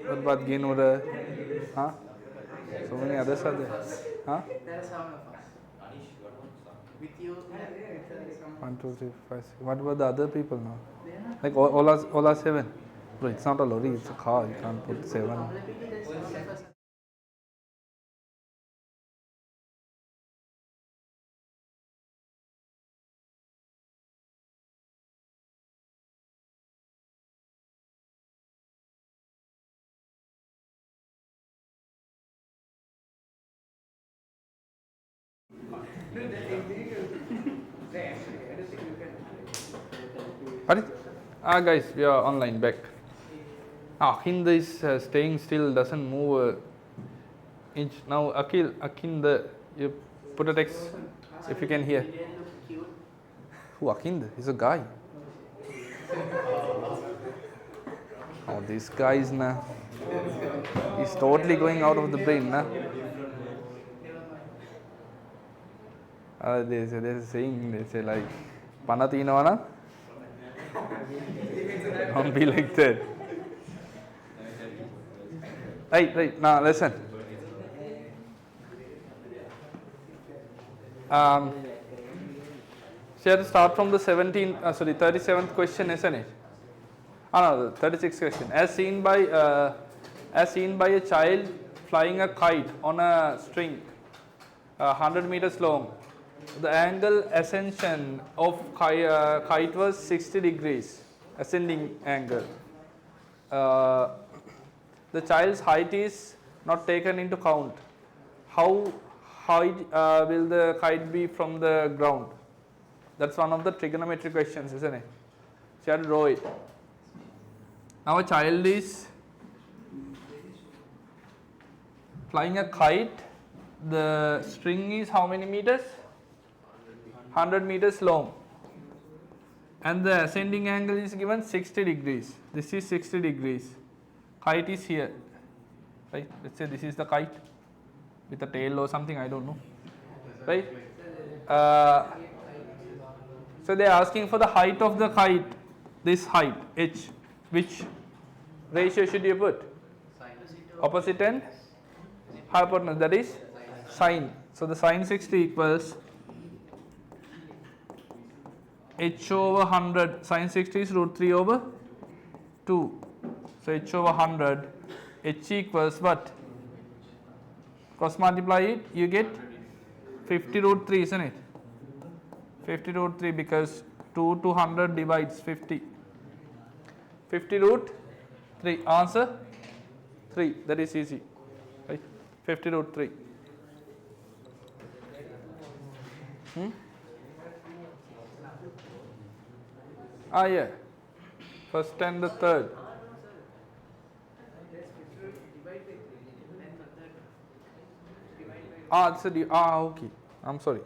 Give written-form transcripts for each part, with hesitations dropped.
What about Ginura? Huh? So many others are there. Huh? There are 7 of us. With you, with some. 1, 2, 3, 4, 5, 6. What about the other people now? Like all are 7. Bro, it's not a lorry, it's a car. You can't put 7. Maybe there's 6 of us. What is? Guys, we are online back. Akinda is staying still, doesn't move a inch. Now, Akinda, you put a text if you can hear. He didn't look cute. Who Akinda? He's a guy. Oh, this guy is na. He's totally going out of the brain, na. They say like, Panatina, don't be like that. Right, now listen. So you have to start from the 37th question, isn't it? No, the 36th question. As seen by a child flying a kite on a string, 100 meters long, the angle ascension of kite was 60 degrees, ascending angle. The child's height is not taken into count. How high will the kite be from the ground? That's one of the trigonometric questions, isn't it? So you have to draw it. Now a child is flying a kite. The string is how many meters? 100 meters long. And the ascending angle is given 60 degrees. This is 60 degrees. Kite is here. Right? Let's say this is the kite with a tail or something, I don't know. Right? So they are asking for the height of the kite, this height, h. Which ratio should you put? Opposite and hypotenuse, that is sine. So the sine 60 equals h over 100, sine 60 is root 3 over 2. So h over 100, h equals what? Cross multiply it, you get 50 root 3, isn't it? 50 root 3 because 2 to 100 divides 50. 50 root 3. Answer 3. That is easy. Right? 50 root 3. Yeah. First and the third. Okay. I'm sorry.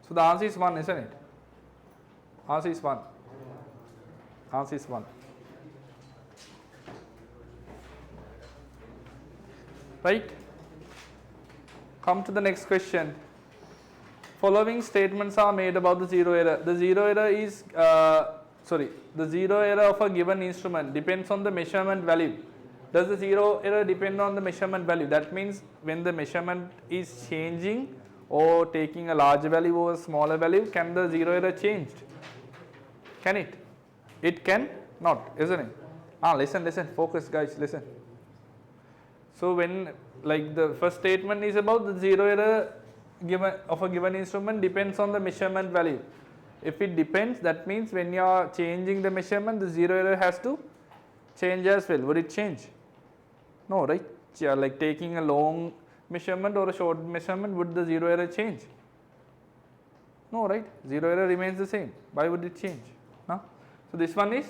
So the answer is 1, isn't it? Answer is 1. Answer is 1. Right? Come to the next question. Following statements are made about the zero error. The zero error is, the zero error of a given instrument depends on the measurement value. Does the zero error depend on the measurement value? That means when the measurement is changing or taking a larger value or a smaller value, can the zero error change? Can it? It can not, isn't it? Listen, focus guys, listen. So when, like the first statement is about the zero error of a given instrument depends on the measurement value. If it depends, that means when you are changing the measurement, the zero error has to change as well. Would it change? No, right? Like taking a long measurement or a short measurement, would the zero error change? No, right? Zero error remains the same. Why would it change? No? So this one is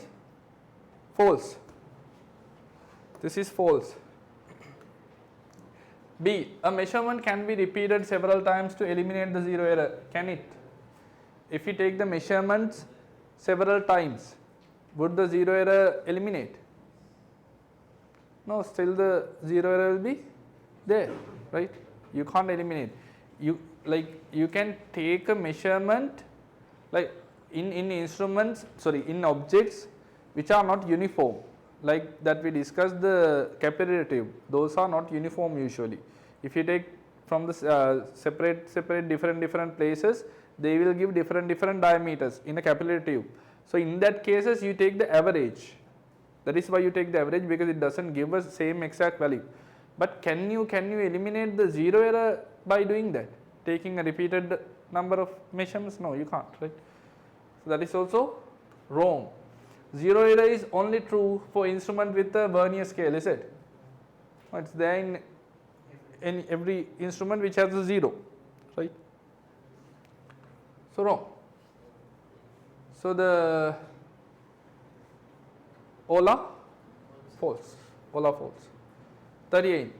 false. This is false. B. A measurement can be repeated several times to eliminate the zero error. Can it? If you take the measurements several times, would the zero error eliminate? No, still the zero error will be there, right? You can't eliminate. You can take a measurement like in objects which are not uniform. like that we discussed the capillary tube, those are not uniform usually. If you take from the separate different places, they will give different diameters in a capillary tube. So in that cases you take the average. That is why you take the average, because it doesn't give us same exact value. But can you eliminate the zero error by doing that? Taking a repeated number of measurements? No, you can't, right? So that is also wrong. Zero error is only true for instrument with a vernier scale, is it? It's there in every instrument which has a zero, right? So wrong. So the Ola, false. Ola, false. 38.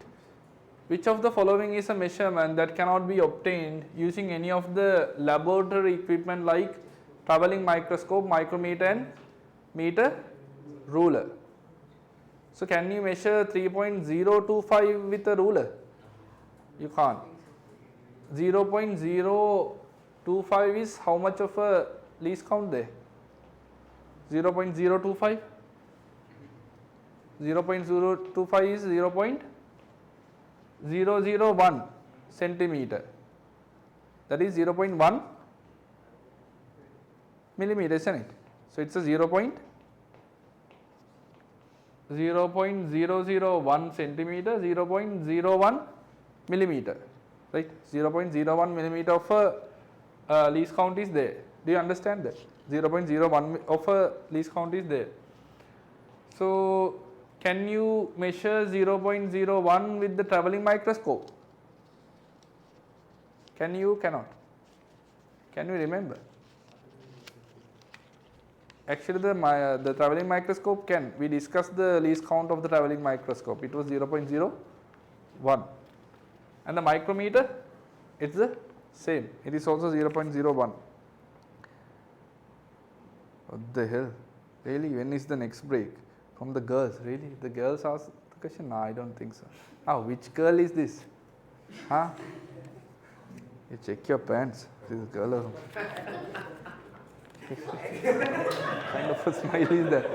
Which of the following is a measurement that cannot be obtained using any of the laboratory equipment like travelling microscope, micrometer and meter ruler? So can you measure 3.025 with a ruler? You can't. 0.025 is how much of a least count there? 0.025? 0.025 is 0.001 centimeter. That is 0.1 millimeter, isn't it? So it's a 0.001 centimeter, 0.01 millimeter, right? 0.01 millimeter of a least count is there. Do you understand that? 0.01 of a least count is there. So can you measure 0.01 with the travelling microscope? Can you? Cannot? Can you remember? Actually the travelling microscope can. We discussed the least count of the travelling microscope. It was 0.01. And the micrometer, it's the same. It is also 0.01. What the hell? Really? When is the next break? From the girls, really? The girls ask the question? No, I don't think so. Oh, which girl is this? Huh? You check your pants. This girl or kind of a smile is that?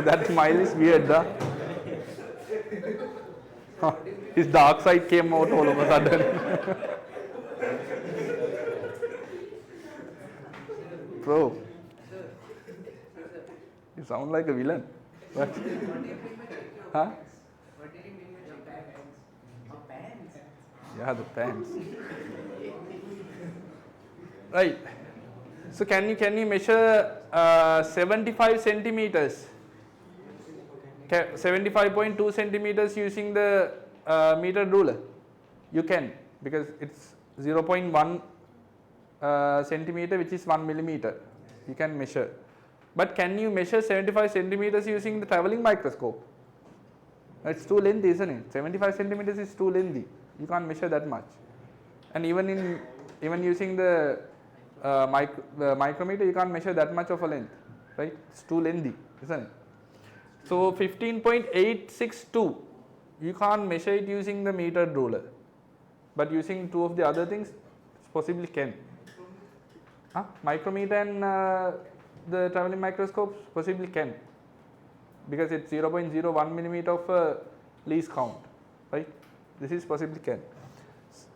That smile is weird, huh? His dark side came out all of a sudden. Bro, you sound like a villain. What? Huh? What did you mean with the pants? Oh, pants? Yeah, the pants. Right. So can you measure 75 centimeters? 75.2 centimeters using the meter ruler? You can, because it's 0.1 centimeter, which is 1 millimeter. You can measure. But can you measure 75 centimeters using the travelling microscope? It's too lengthy, isn't it? 75 centimeters is too lengthy. You can't measure that much. And even using the micrometer, you can't measure that much of a length, right? It's too lengthy, isn't it? So 15.862, you can't measure it using the meter ruler, but using two of the other things, possibly can. Micrometer and the travelling microscopes possibly can, because it's 0.01 millimeter of least count, right? This is possibly can.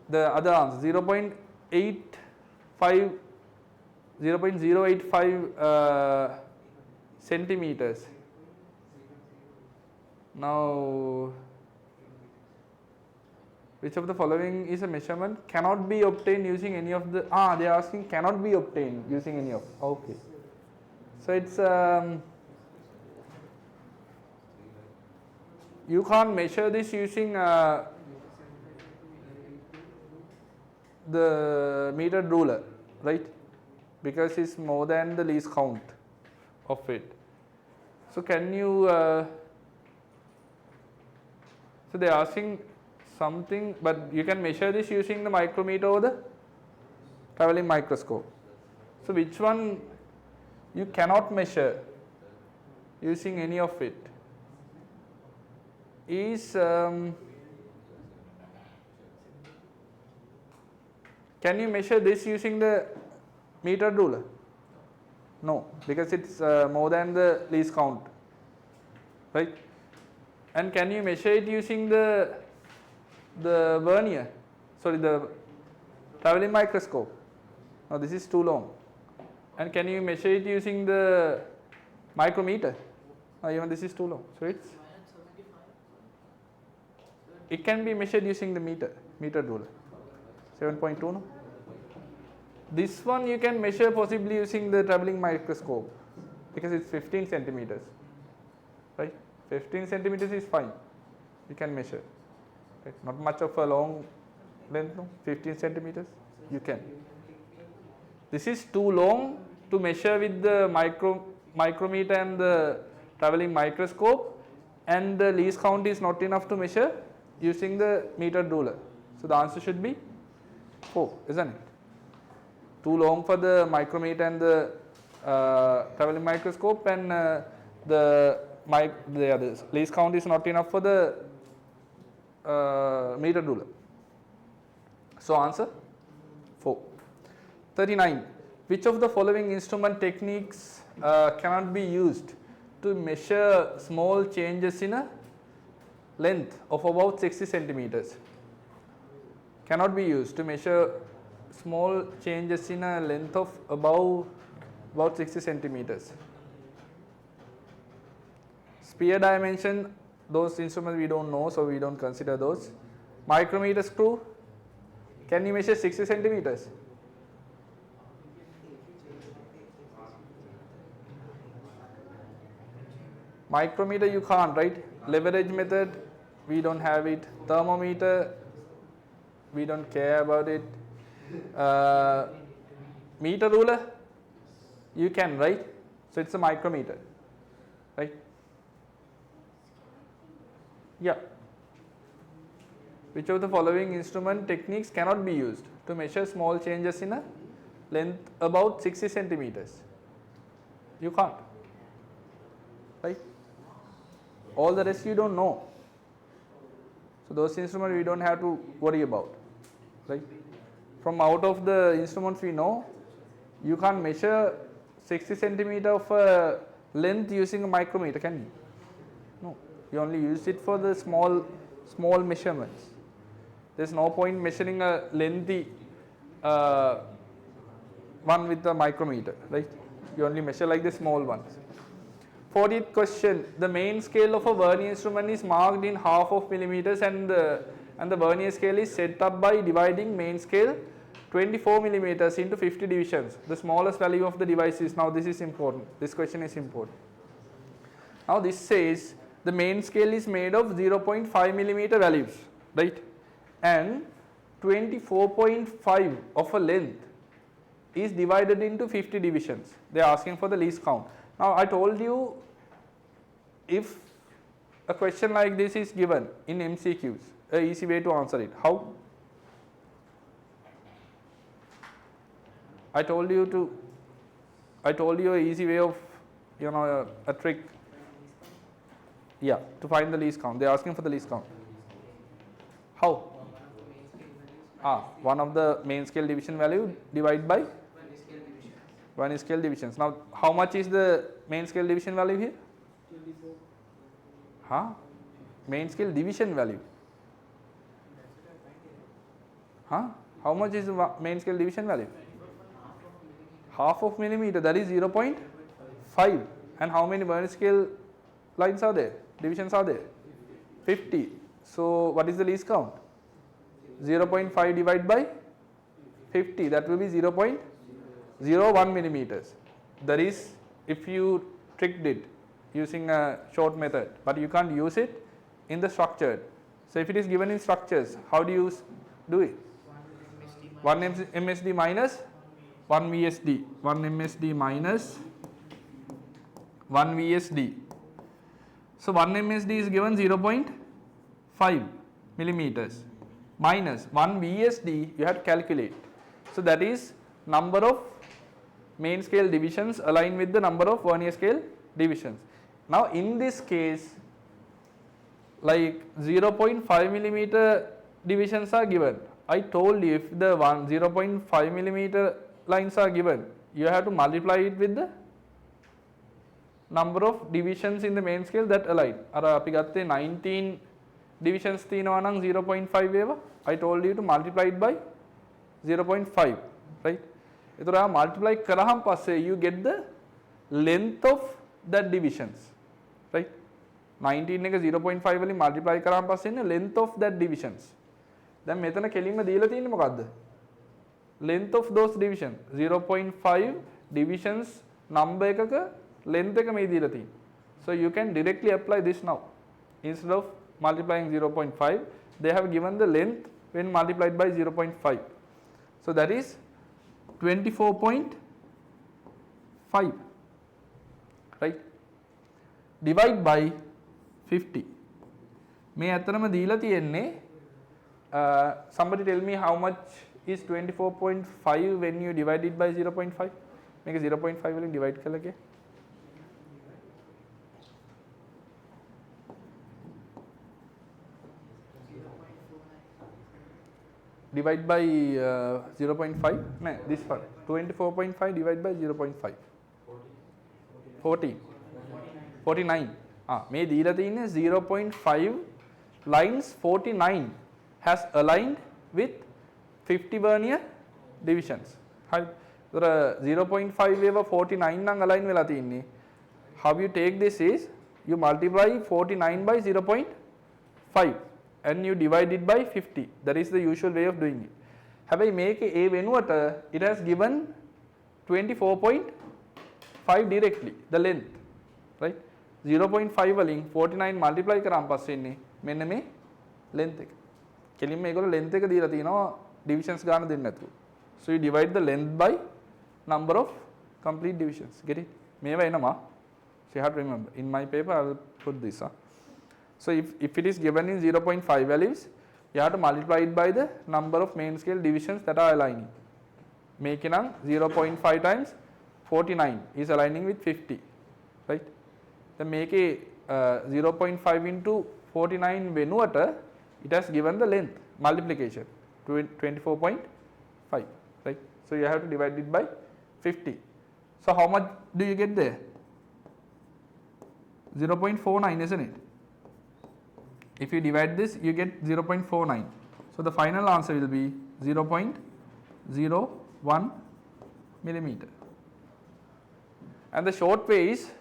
The other answer 0.085 centimeters. Now, which of the following is a measurement cannot be obtained using any of the, they are asking cannot be obtained using any of, okay. So it's, you can't measure this using the meter ruler, right? Because it's more than the least count of it. So can you, so they are asking something, but you can measure this using the micrometer or the travelling microscope. So which one you cannot measure using any of it is, can you measure this using the meter ruler? No, because it's more than the least count, right? And can you measure it using the vernier? Sorry, the traveling microscope. Now this is too long. And can you measure it using the micrometer? Even this is too long. So it can be measured using the meter ruler. 7.2 no? This one you can measure possibly using the traveling microscope because it's 15 centimeters. Right? 15 centimeters is fine. You can measure. Right? Not much of a long length, no? 15 centimeters. You can. This is too long to measure with the micrometer and the traveling microscope, and the least count is not enough to measure using the meter ruler. So the answer should be 4, isn't it? Too long for the micrometer and the traveling microscope, and the others. Least count is not enough for the meter ruler. So answer 4. 39. Which of the following instrument techniques cannot be used to measure small changes in a length of about 60 centimeters? Cannot be used to measure small changes in a length of about 60 centimeters. Sphere dimension, those instruments we don't know, so we don't consider those. Micrometer screw, can you measure 60 centimeters? Micrometer you can't, right? Leverage method, we don't have it. Thermometer, we don't care about it. Meter ruler, you can, right? So it's a micrometer, right? Yeah. Which of the following instrument techniques cannot be used to measure small changes in a length about 60 centimeters? You can't, right? All the rest you don't know. So those instruments we don't have to worry about, right? From out of the instruments we know, you can't measure 60 centimeter of length using a micrometer, can you? No, you only use it for the small measurements. There's no point measuring a lengthy one with a micrometer, right? You only measure like the small ones. 40th question, the main scale of a vernier instrument is marked in half of millimeters, and the vernier scale is set up by dividing main scale 24 millimeters into 50 divisions. The smallest value of the device is, now this is important, this question is important. Now this says the main scale is made of 0.5 millimeter values, right? And 24.5 of a length is divided into 50 divisions. They are asking for the least count. Now I told you, if a question like this is given in MCQs, an easy way to answer it. How? I told you an easy way of, a trick. Yeah, to find the least count. They are asking for the least count. How? One of the main scale division value divided by one scale divisions. Now, how much is the main scale division value here? 24. Main scale division value. How much is the main scale division value? Half of millimeter, that is 0.5. And how many vernier scale lines are there? Divisions are there? 50. So, what is the least count? 0.5 divided by 50, that will be 0.01 millimeters. That is, if you tricked it using a short method, but you can't use it in the structured. So if it is given in structures, how do you do it? 1 MSD minus 1 VSD, 1 MSD minus 1 VSD. So 1 MSD is given 0.5 millimeters minus 1 VSD, you have to calculate. So that is number of main scale divisions aligned with the number of vernier scale divisions. Now in this case, like 0.5 millimeter divisions are given. I told you, if the 0.5 millimeter lines are given, you have to multiply it with the number of divisions in the main scale that align. අර අපි ගත්තේ 19 divisions තියෙනවා නම් 0.5 ඒවා. I told you to multiply it by 0.5, right? එතකොට ආ multiply කරාම පස්සේ you get the length of that divisions, right? 19 එක 0.5 වලින් multiply කරාම පස්සේ ඉන්නේ length of that divisions. දැන් මෙතන කෙලින්ම දීලා තියෙන්නේ මොකද්ද? length of those divisions 0.5 divisions number එකක length එක මේ දීලා තියෙන්නේ. So you can directly apply this now. Instead of multiplying 0.5, they have given the length when multiplied by 0.5. So that is 24.5, right? Divide by 50. මේ ඇත්තටම දීලා තියෙන්නේ somebody tell me how much is 24.5 when you divide it by 0.5? මේක 0.5 වලින් divide කළා කිය. Divide by 0.5? No, this part. 24.5 divided by 0.5. 40. 49. මේ දීලා තියෙන්නේ 0.5 lines 49 has aligned with 50 vernier divisions. හරි. ඒතර 0.5 ඒවා 49 නම් align වෙලා තියෙන්නේ. How you take this is you multiply 49 by 0.5 and you divide it by 50. That is the usual way of doing it. හැබැයි මේකේ ඒ වෙනුවට it has given 24.5 directly the length, right? 0.5 වලින් 49 multiply කරාම පස්සේ ඉන්නේ මෙන්න මේ length එක. කෙලින්ම මේගොල්ලෝ length එක දීලා තිනවා divisions ගන්න දෙන්නේ නැතුව. So you divide the length by number of complete divisions. Get it? මේවා එනවා. So you have to remember. In my paper I will put this. So if it is given in 0.5 values, you have to multiply it by the number of main scale divisions that are aligning. Making 0.5 times 49 is aligning with 50, right? Then make a 0.5 into 49 venuata, it has given the length multiplication 24.5, right? So you have to divide it by 50. So how much do you get there? 0.49, isn't it? If you divide this, you get 0.49. So the final answer will be 0.01 millimeter. And the short way is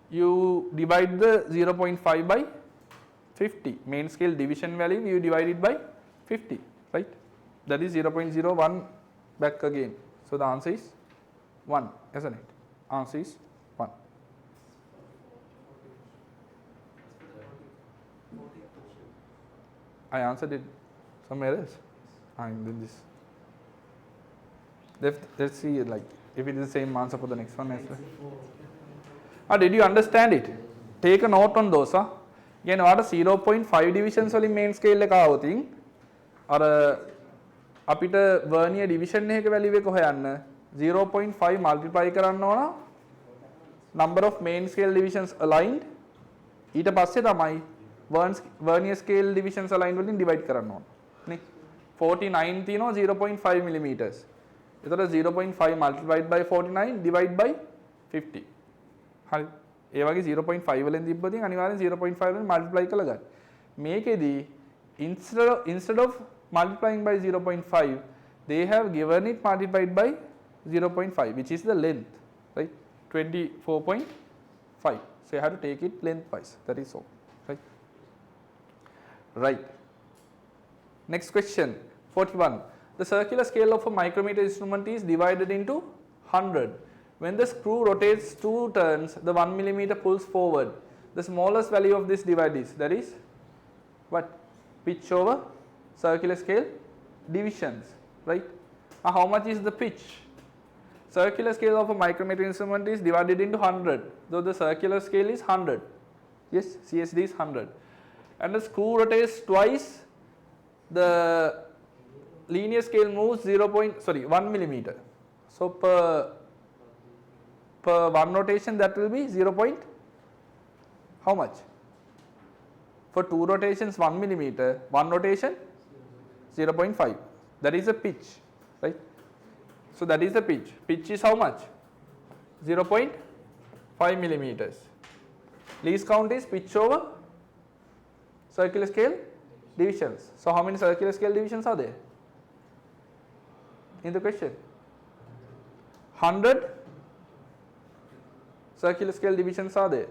you divide the 0.5 by 50. Main scale division value, you divide it by 50, right? That is 0.01 back again. So the answer is 1, isn't it? Answer is 1. I answered it somewhere else. And then this. Let's see like if it is the same answer for the next one as well. Did you understand it? Take a note on those. Again, what 0.5 divisions වලින් main scale එක આવතින් අර අපිට vernier division එකක value එක හොයන්න 0.5 multiply කරන්න ඕන number of main scale divisions aligned ඊට පස්සේ තමයි vernier scale divisions aligned වලින් divide කරන්න ඕන නේ 49 තියෙනවා 0.5 millimeters. එතකොට 0.5 multiplied by 49 divide by 50. හරි. ඒ වගේ 0.5 වලින් තිබ්බොතින් අනිවාර්යෙන් 0.5 වලින් multiply කරලා ගන්න. මේකෙදි instead of multiplying by 0.5 they have given it multiplied by 0.5 which is the length, right? 24.5. So you have to take it lengthwise. That is all, right? Right. Next question 41. The circular scale of a micrometer instrument is divided into 100. When the screw rotates 2 turns, the 1 millimeter pulls forward. The smallest value of this divide is, that is what? Pitch over circular scale divisions, right? Now how much is the pitch? Circular scale of a micrometer instrument is divided into 100, though the circular scale is 100. Yes, CSD is 100. And the screw rotates twice, the linear scale moves 1 millimeter. So per one rotation that will be 0. How much? For 2 rotations 1 millimeter, 1 rotation 0.5. That is the pitch, right? So that is the pitch. Pitch is how much? 0.5 5 millimeters. Least count is pitch over circular scale divisions. So how many circular scale divisions are there in the question? 100 circular scale divisions are there.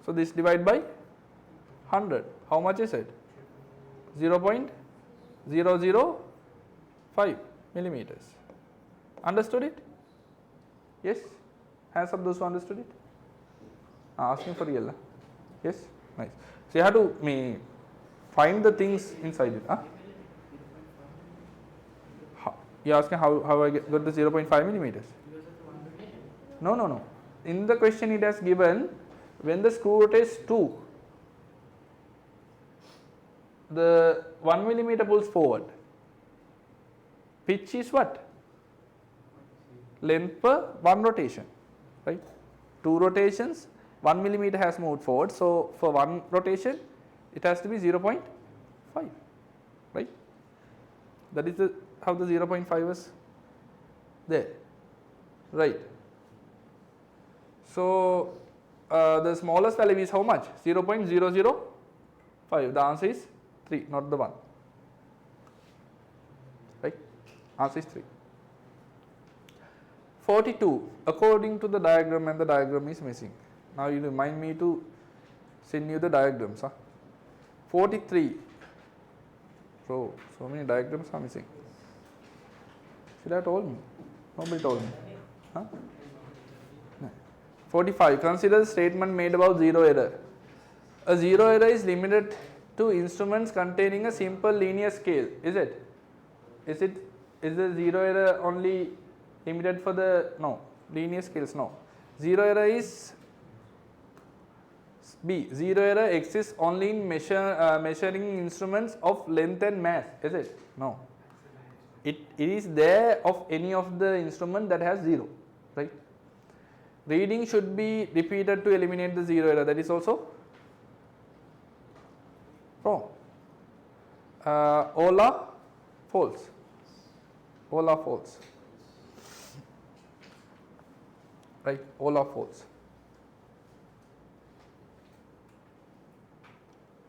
So this divide by 100. How much is it? 0.005 millimeters. Understood it? Yes? Hands up those who understood it. Asking for real. Yes? Nice. So you have to find the things inside it. You are asking how I got the 0.5 millimeters? No. In the question it has given when the screw rotates 2, the 1 millimeter pulls forward. Pitch is what? Length per 1 rotation, right? 2 rotations, 1 millimeter has moved forward. So for 1 rotation, it has to be 0.5, right? That is how the 0.5 is there, right? So the smallest value is how much? 0.005. The answer is 3, not the 1. Right? Answer is 3. 42. According to the diagram, and the diagram is missing. Now you remind me to send you the diagrams. 43. So many diagrams are missing. Should I have told me? Nobody told me. 45. Consider the statement made about zero error. A zero error is limited to instruments containing a simple linear scale. Is it? Is the zero error only limited for the linear scales? No. Zero error is B. Zero error exists only in measuring instruments of length and mass. Is it? No. It is there of any of the instrument that has 0, right? Reading should be repeated to eliminate the zero error. That is also wrong. All are false. All are false. Right? All are false.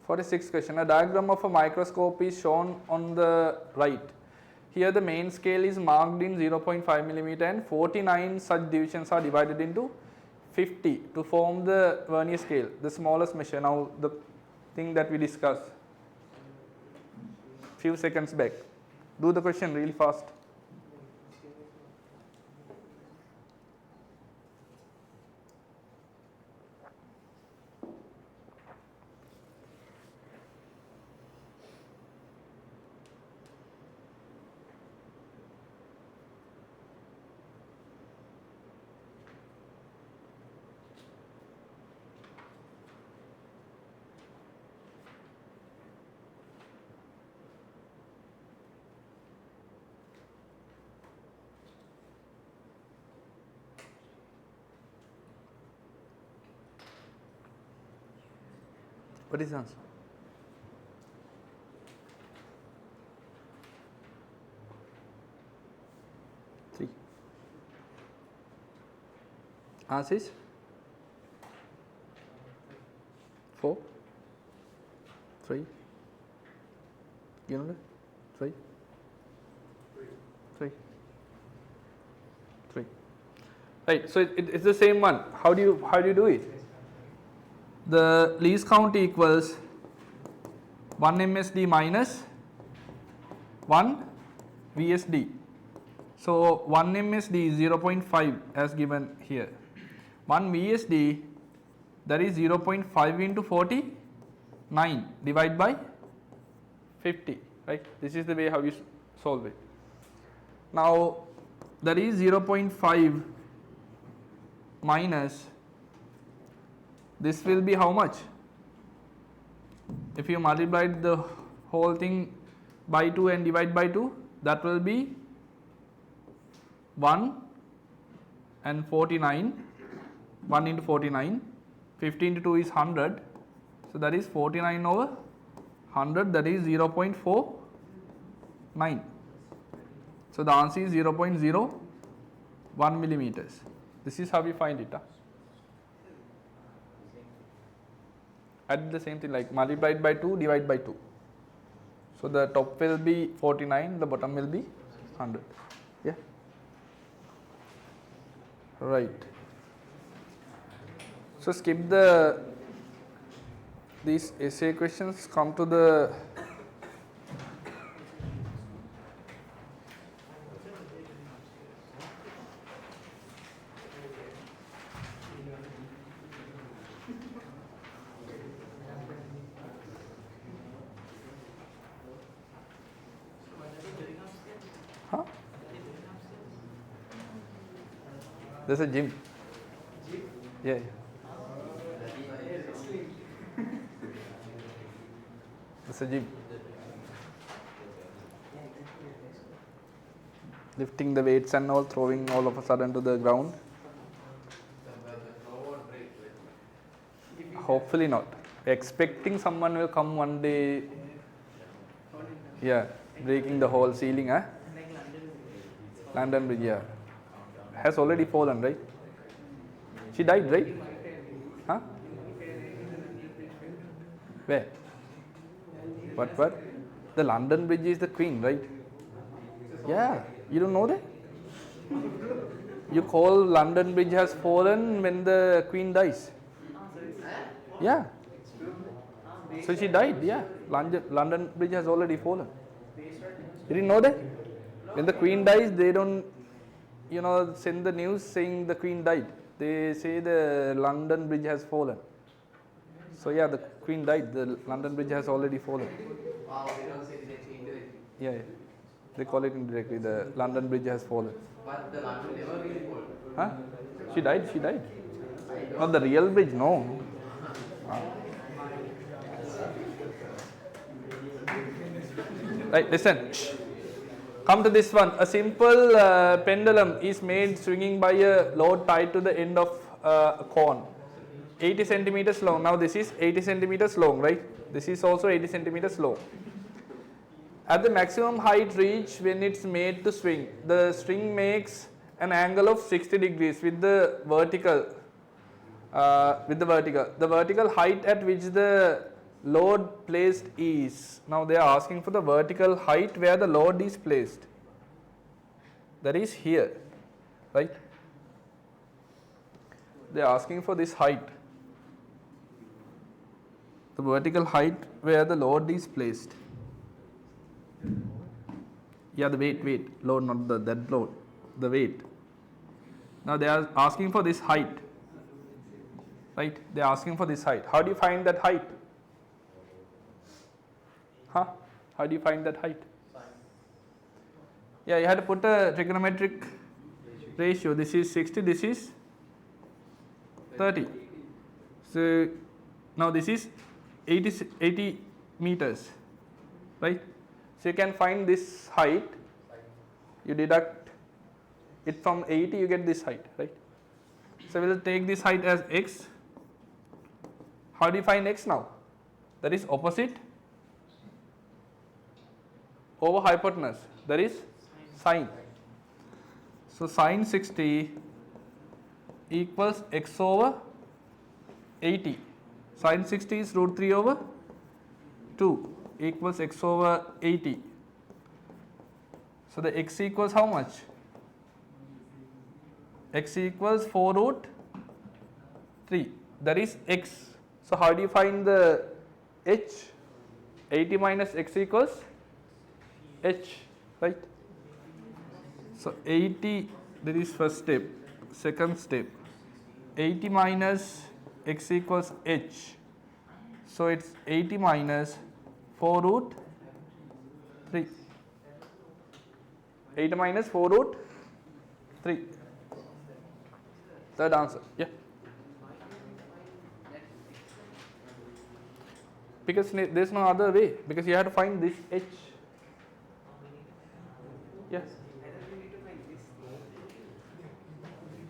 46th question. A diagram of a microscope is shown on the right. Here the main scale is marked in 0.5 millimeter and 49 such divisions are divided into 50 to form the vernier scale, the smallest measure. Now the thing that we discussed few seconds back. Do the question really fast. What is the answer? Three. Answer is 4, 3. You know that? 3. 3. Right. So it's the same one. How do you do it? The least count equals 1 MSD minus 1 VSD. So 1 MSD is 0.5 as given here. 1 VSD, that is 0.5 into 49 divided by 50. Right? This is the way how you solve it. Now that is 0.5 minus, this will be how much? If you multiply the whole thing by 2 and divide by 2, that will be 1 and 49. 1 into 49. 50 into 2 is 100. So that is 49 over 100, that is 0.49. So the answer is 0.01 millimeters. This is how we find it. Add the same thing like multiplied by 2, divide by 2. So the top will be 49, the bottom will be 100. Yeah. Right. So skip these essay questions, come to the huh? There's a gym. Yeah. There's a gym. Lifting the weights and all, throwing all of a sudden to the ground. Hopefully not. Expecting someone will come one day. Yeah, breaking the whole ceiling, huh? London Bridge, yeah. Has already fallen, right? She died, right? Huh? Where? What? The London Bridge is the queen, right? Yeah, you don't know that? You call London Bridge has fallen when the queen dies. Yeah. So she died, yeah. London Bridge has already fallen. You didn't know that? When the queen dies, they don't, send the news saying the queen died. They say the London Bridge has fallen. So yeah, the queen died. The London Bridge has already fallen. Wow, they don't say it indirectly. Yeah. They call it indirectly. The London Bridge has fallen. But the London never really fall. Huh? She died. Not the real bridge, no. Right, listen. Come to this one. A simple pendulum is made swinging by a load tied to the end of a cone. 80 centimeters long. Now this is 80 centimeters long, right? This is also 80 centimeters long. At the maximum height reached when it's made to swing, the string makes an angle of 60 degrees with the vertical. The vertical height at which the load placed is. Now they are asking for the vertical height where the load is placed. That is here, right? They are asking for this height. The vertical height where the load is placed. Yeah, the weight, load, not that load, the weight. Now they are asking for this height, right? They are asking for this height. How do you find that height? Huh? How do you find that height? Yeah, you have to put a trigonometric ratio. This is 60, this is 30. So now this is 80 meters, right? So you can find this height. You deduct it from 80, you get this height, right? So we will take this height as x. How do you find x now? That is opposite over hypotenuse. That is sine. So sine 60 equals x over 80. Sine 60 is root 3 over 2 equals x over 80. So the x equals how much? X equals 4 root 3. That is x. So how do you find the h? 80 minus x equals h, right? So 80, that is first step. Second step, 80 minus x equals h. So it's 80 minus 4 root 3. 80 minus 4 root 3. Third answer. Yeah. Because there's no other way. Because you have to find this h. Yeah.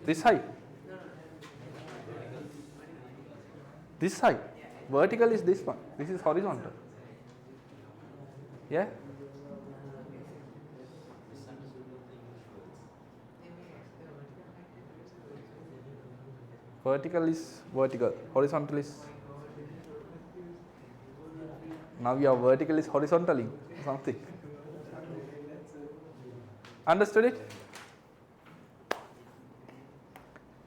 This height. This height. Vertical is this one. This is horizontal. Yeah. Vertical is vertical. Horizontal is Now your vertical is horizontally something. Understood it?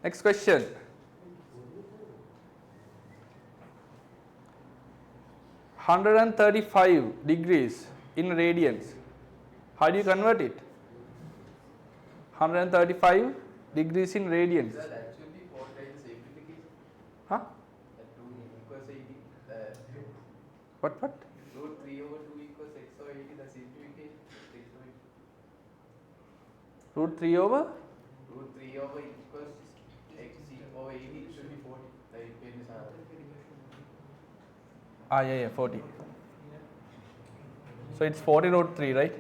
Next question. (135 degrees in radians). How do you convert it? 135 degrees in radians. Sir, that should be 4 times simplification. Huh? That 2 equals 80. What? Root 3 over 2 equals x over 80. The simplification. X over 80. Root 3 over? Root 3 over equals x over 80. It should be 40. The equation is Yeah, 40. So it's 40 root 3, right?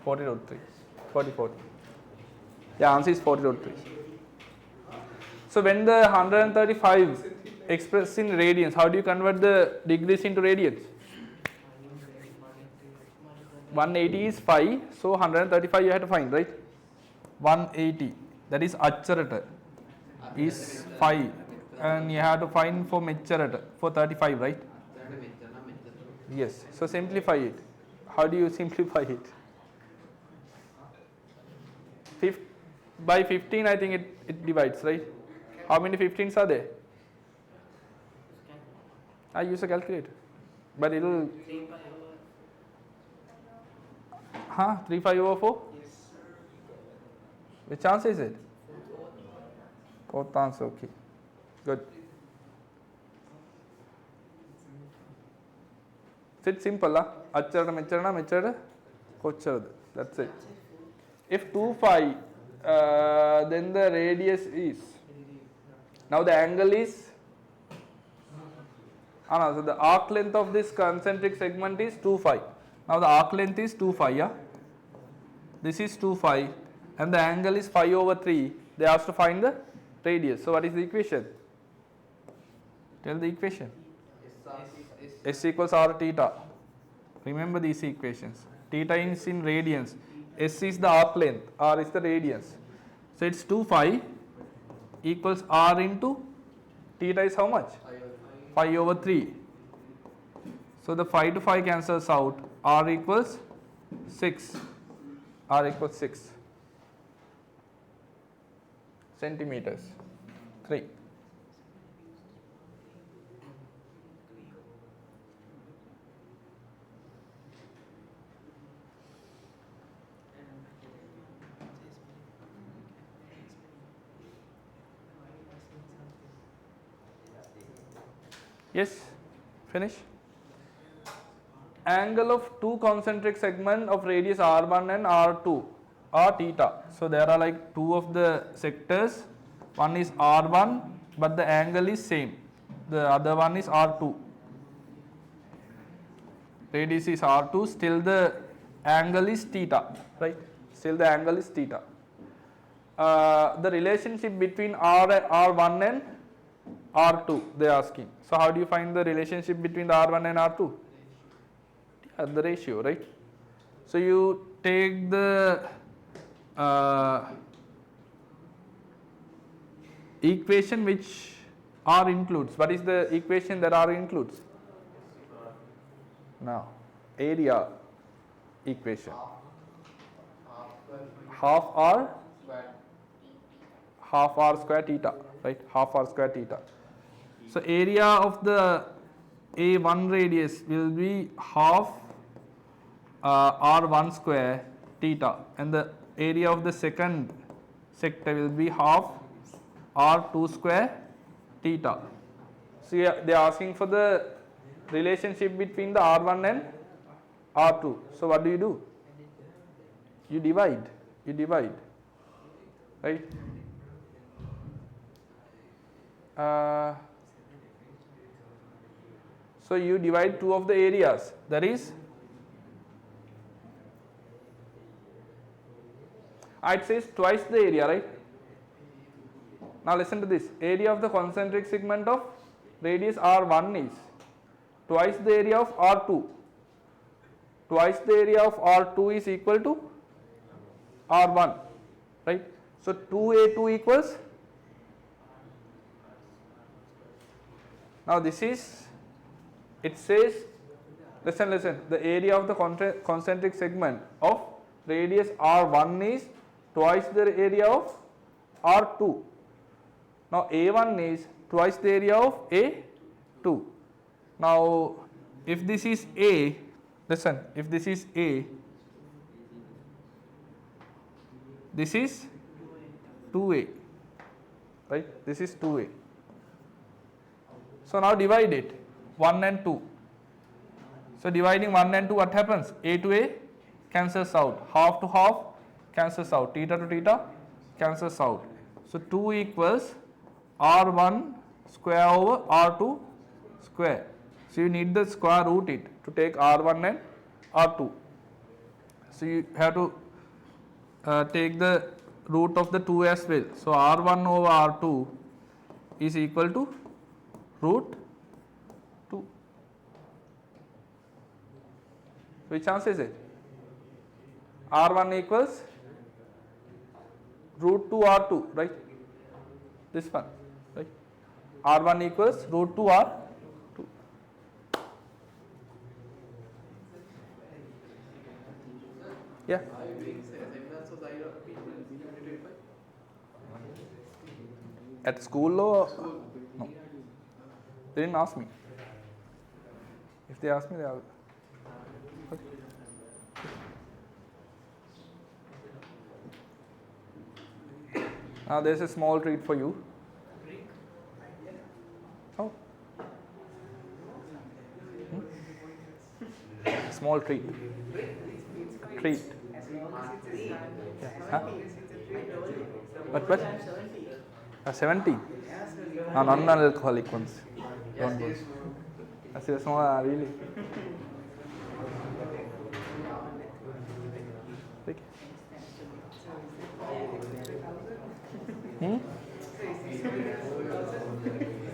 40 root 3. 40. The answer is 40 root 3. So when the 135 expressed in radians, how do you convert the degrees into radians? 180 is 5, so 135 you have to find, right? 180, that is acharata, is 5, and you have to find for mecharata, for 35, right? Yes, so simplify it. How do you simplify it? By 15 I think it divides, right? How many 15s are there? I use a calculator, but it will 3/5 over 4? Which answer is it? Fourth answer, okay. Good. It's simple, acharada, mecharada, kocharada. That's it. If 2/5, then the radius is, now the angle is, so the arc length of this concentric segment is 2/5. Now the arc length is 2/5, yeah? This is 2/5 and the angle is 5 over 3. They asked to find the radius. So what is the equation? Tell the equation. S equals r theta. Remember these equations. Theta is in radians. S is the arc length. R is the radius. So it's 2/5 equals r into theta is how much? 5 over 3. So the 5 to 5 cancels out. R equals 6. R equals 6 centimeters. 3. Yes, finish. Angle of two concentric segment of radius r1 and r2 are theta. So there are like two of the sectors. One is r1, but the angle is same. The other one is r2. Radius is r2. Still the angle is theta, right? Still the angle is theta. The relationship between r1 and r2 they are asking. So how do you find the relationship between the r1 and r2? The ratio, right? So you take the equation which r includes. What is the equation that r includes? Now, area equation. Half r square theta, right? Half r square theta. So area of the A1 radius will be half r1 square theta, and the area of the second sector will be half r2 square theta. So they are asking for the relationship between the r1 and r2. So what do? You divide, right? So you divide two of the areas, that is, it says twice the area, right? Now listen to this. Area of the concentric segment of radius r1 is twice the area of r2. Twice the area of r2 is equal to r1, right? So 2a2 equals, now this is, it says listen, the area of the concentric segment of radius R1 is twice the area of R2. Now A1 is twice the area of A2. Now if this is A, listen, if this is A, this is 2A, right? This is 2A. So now divide it, 1 and 2. So dividing 1 and 2, what happens? A to A cancels out, half to half cancels out, theta to theta cancels out. So 2 equals R1 square over R2 square. So you need the square root it to take R1 and R2. So you have to take the root of the 2 as well. So R1 over R2 is equal to root 2. Which answer is it? R1 equals root 2 R2, right? This one, right? R1 equals root 2 R2. Yeah. At school or no? They didn't ask me. If they ask me, they will. Now there's a small treat for you. Oh. Small treat. Treat. Huh? What? 70? Non-alcoholic ones. Don't go. That's a small, really.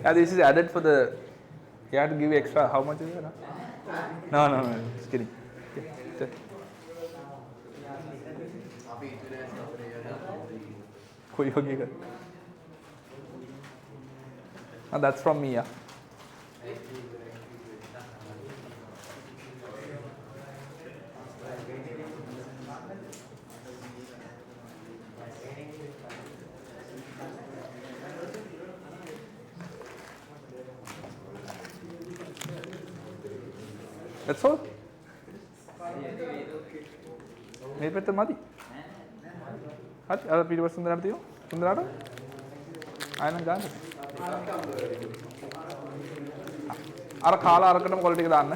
Yeah, this is added for the. You have to give extra. How much is it? No. Just kidding. Okay. That's from me, yeah. That's all. මේ පැත්ත මදි. හරි අර පිටිපස්ස සුන්දරාට තියෙනවා. සුන්දරාට ආයෙත් ගන්න. අර කාලා අරකටම කොළ ටික දාන්න.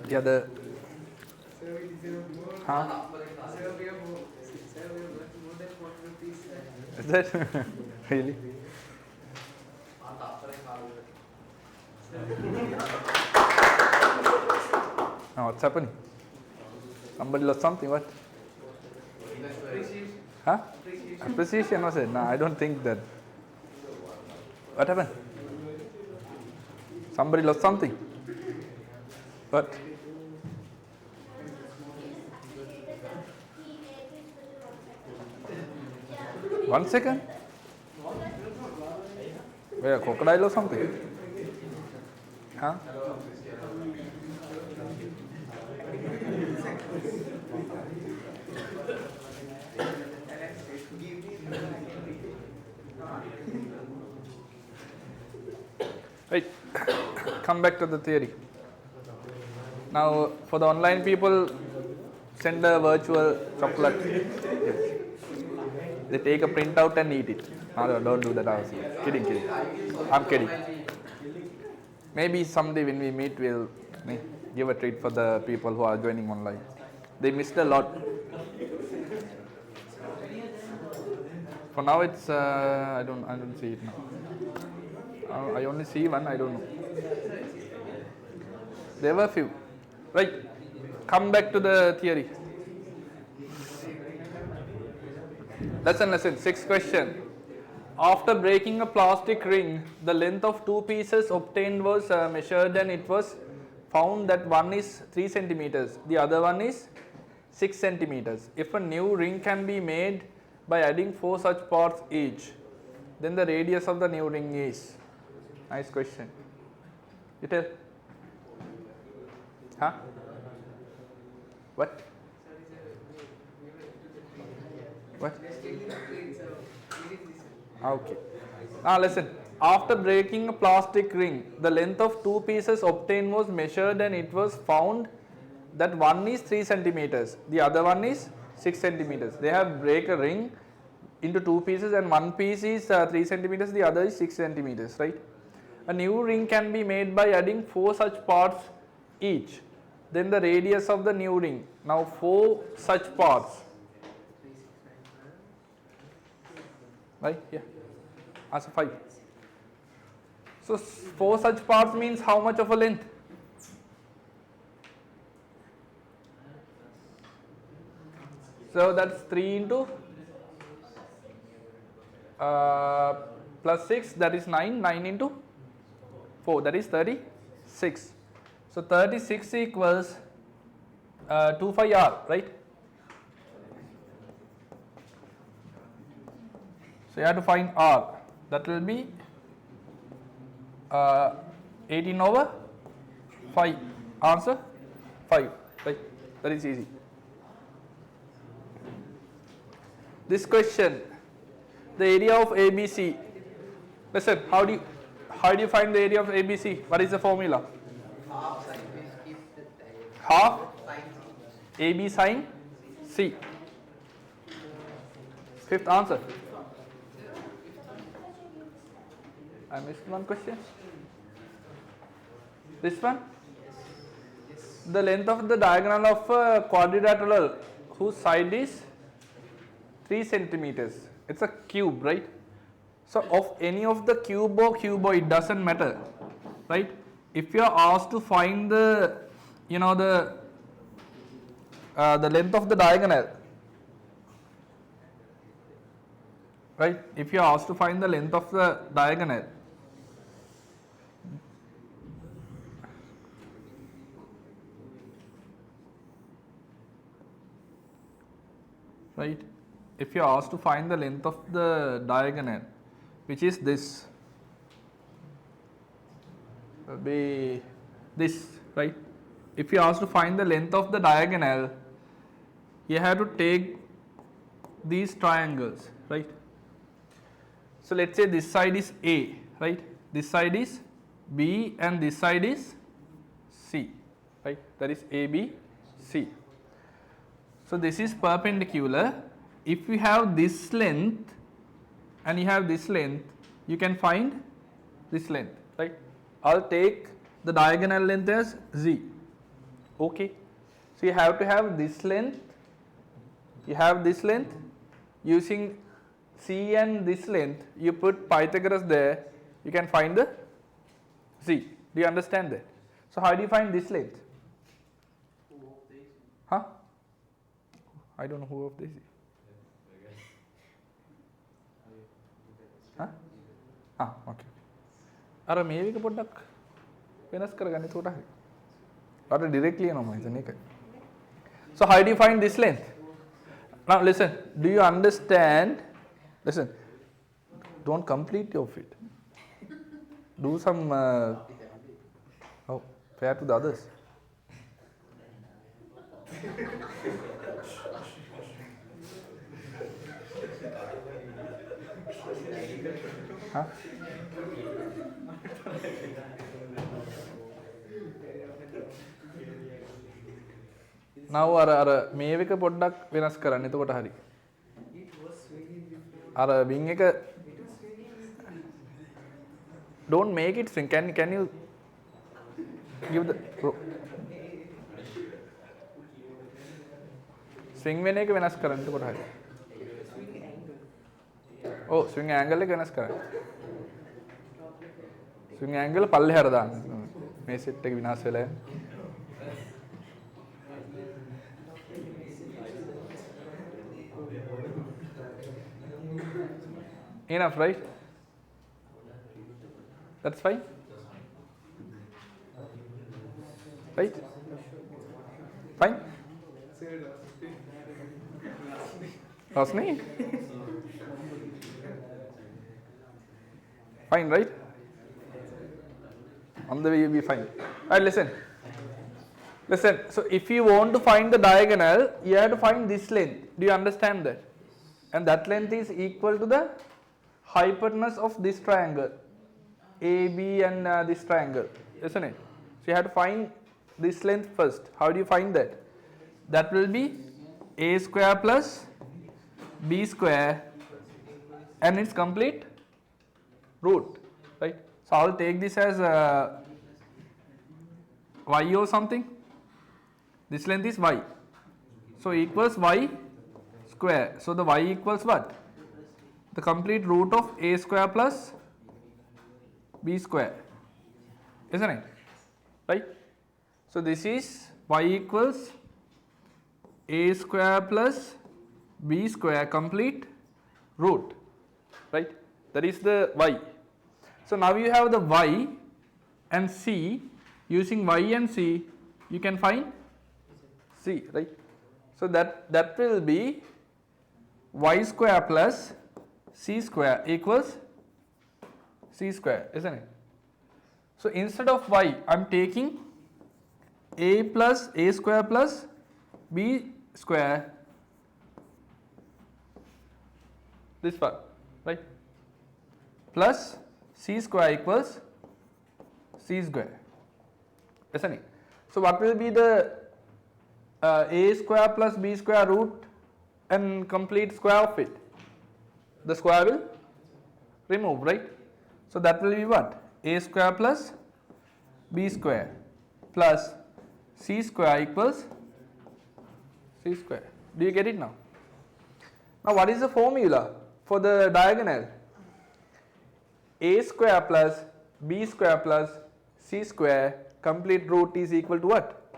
Yeah, the. Huh? Is that really? Now what's happening? Somebody lost something. What? Huh? Appreciation was it? No, I don't think that. What happened? Somebody lost something. What? One second. Where, a crocodile or something? Huh? Right. Come back to the theory. Now, for the online people, send a virtual chocolate. They take a printout and eat it. No, don't do that. I was kidding. I'm kidding. Maybe someday when we meet, we'll give a treat for the people who are joining online. They missed a lot. For now, it's I don't see it now. I only see one. I don't know. There were few. Right. Come back to the theory. Lesson. Sixth question. After breaking a plastic ring, the length of two pieces obtained was measured and it was found that one is 3 centimeters, the other one is 6 centimeters. If a new ring can be made by adding 4 such parts each, then the radius of the new ring is. Nice question. You tell. Huh? What? What? Okay. Now listen. After breaking a plastic ring, the length of two pieces obtained was measured and it was found that one is 3 centimeters, the other one is 6 centimeters. They have break a ring into two pieces and one piece is 3 centimeters, the other is 6 centimeters, right? A new ring can be made by adding 4 such parts each. Then the radius of the new ring. Now 4 such parts. Right? Yeah. Answer 5. So 4 such parts means how much of a length? So that's 3 into plus 6, that is 9. 9 into 4, that is 36. So 36 equals 25R, right? So you have to find R. That will be 18 over 5. Answer 5, right? That is easy. This question, the area of ABC. Listen, how do you find the area of ABC? What is the formula? Half AB sine C. Fifth answer. I missed one question. This one? The length of the diagonal of a quadrilateral whose side is 3 centimeters. It's a cube, right? So of any of the cube or cuboid, doesn't matter, right? If you are asked to find the length of the diagonal, right? If you are asked to find the length of the diagonal, right? If you are asked to find the length of the diagonal, which is this, will be this, right? If you are asked to find the length of the diagonal, you have to take these triangles, right? So let's say this side is A, right? This side is B and this side is C, right? That is AB, C. So this is perpendicular. If you have this length and you have this length, you can find this length, right? I'll take the diagonal length as Z. Okay. So you have to have this length. You have this length. Using C and this length, you put Pythagoras there, you can find the Z. Do you understand that? So how do you find this length? Huh? I don't know who of this is. Huh? Ah, okay. අර මේ එක පොඩ්ඩක් වෙනස් කරගන්න එතකොට හරි. අර directly යනවා මම හිතන්නේ ඒකයි. So how do you find this length? Now listen, do you understand? Listen, don't complete your fit. Do some fair to the others. Huh? now අර මේව එක පොඩ්ඩක් වෙනස් කරන්න. එතකොට හරි. අර wing එක don't make it swing. Can you give the swing වෙන එක වෙනස් කරන්න. එතකොට හරි. ඔව් swing angle එක වෙනස් කරන්න. swing angle පල්ලෙහාට දාන්න. මේ සෙට් එක විනාශ වෙලා යනවා. Enough, right? That's fine. Right? Fine? Rosni? Fine, right? On the way you'll be fine. Alright, listen. Listen, so if you want to find the diagonal, you have to find this length. Do you understand that? And that length is equal to the hypotenuse of this triangle. AB and this triangle, isn't it? So you have to find this length first. How do you find that? That will be a square plus b square and its complete root, right? So I will take this as y or something. This length is y. So equals y square. So the y equals what? The complete root of a square plus b square, isn't it? Right? So this is y equals a square plus b square complete root, right? That is the y. So now you have the y and c. Using y and c, you can find c, right? So that will be y square plus c square equals c square, isn't it? So instead of y, I am taking a plus a square plus b square, this part, right? Plus c square equals c square, isn't it? So what will be the a square plus b square root and complete square of it? The square will remove, right? So that will be what? A square plus b square plus c square equals c square. Do you get it now? Now what is the formula for the diagonal? A square plus b square plus c square complete root is equal to what?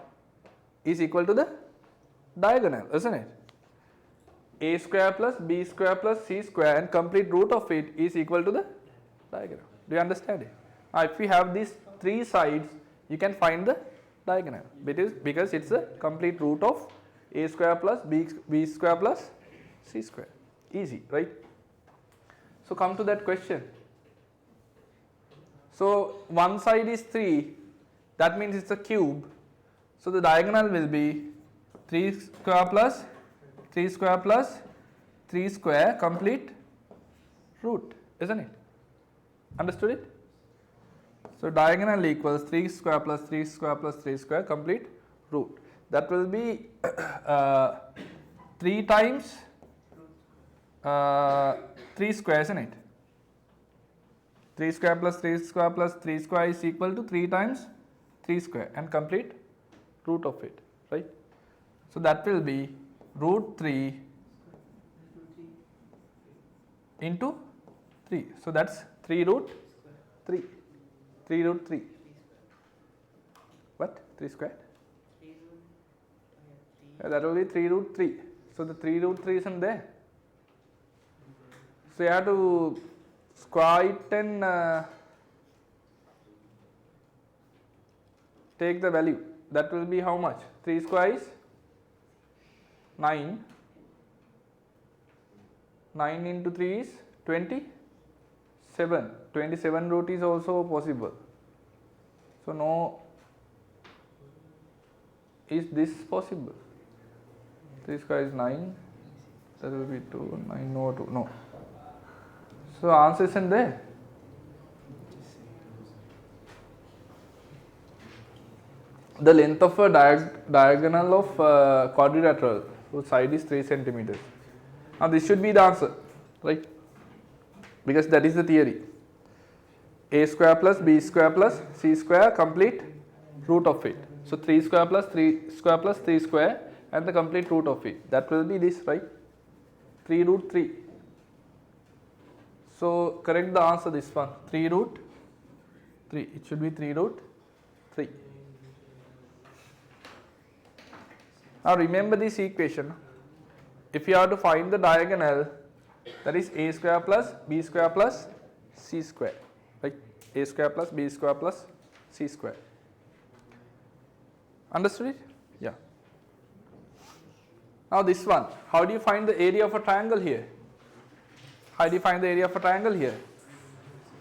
Is equal to the diagonal, isn't it? A square plus b square plus c square and complete root of it is equal to the diagonal. Do you understand it? Now if we have these three sides, you can find the diagonal because it's the complete root of a square plus b square plus c square. Easy, right? So come to that question. So one side is 3, that means it's a cube. So the diagonal will be 3 square plus 3 square plus 3 square complete root, isn't it? Understood it? So diagonal equals 3 square plus 3 square plus 3 square complete root. That will be 3 times 3 square, isn't it? 3 square plus 3 square plus 3 square is equal to 3 times 3 square and complete root of it, right? So that will be root 3 into 3. So that's 3 root 3. 3 root 3. What? 3 square? Yeah, that will be 3 root 3. So the 3 root 3 isn't there. So you have to square it and take the value. That will be how much? 3 square is 9. 9 into 3 is 27. 27 root is also possible. So no, is this possible? 3 square is 9. That will be 2. 9 no 2 no. So answer isn't there. the length of a diagonal of quadrilateral whose side is 3 centimeters. Now this should be the answer, right? Because that is the theory. A square plus b square plus c square complete root of it. So 3 square plus 3 square plus 3 square and the complete root of it. That will be this, right? 3 root 3. So correct the answer this one. 3 root 3. It should be 3 root 3. Now remember this equation. If you have to find the diagonal, that is a square plus b square plus c square, right? A square plus b square plus c square. Understood it? Yeah. Now this one, how do you find the area of a triangle here? How do you find the area of a triangle here?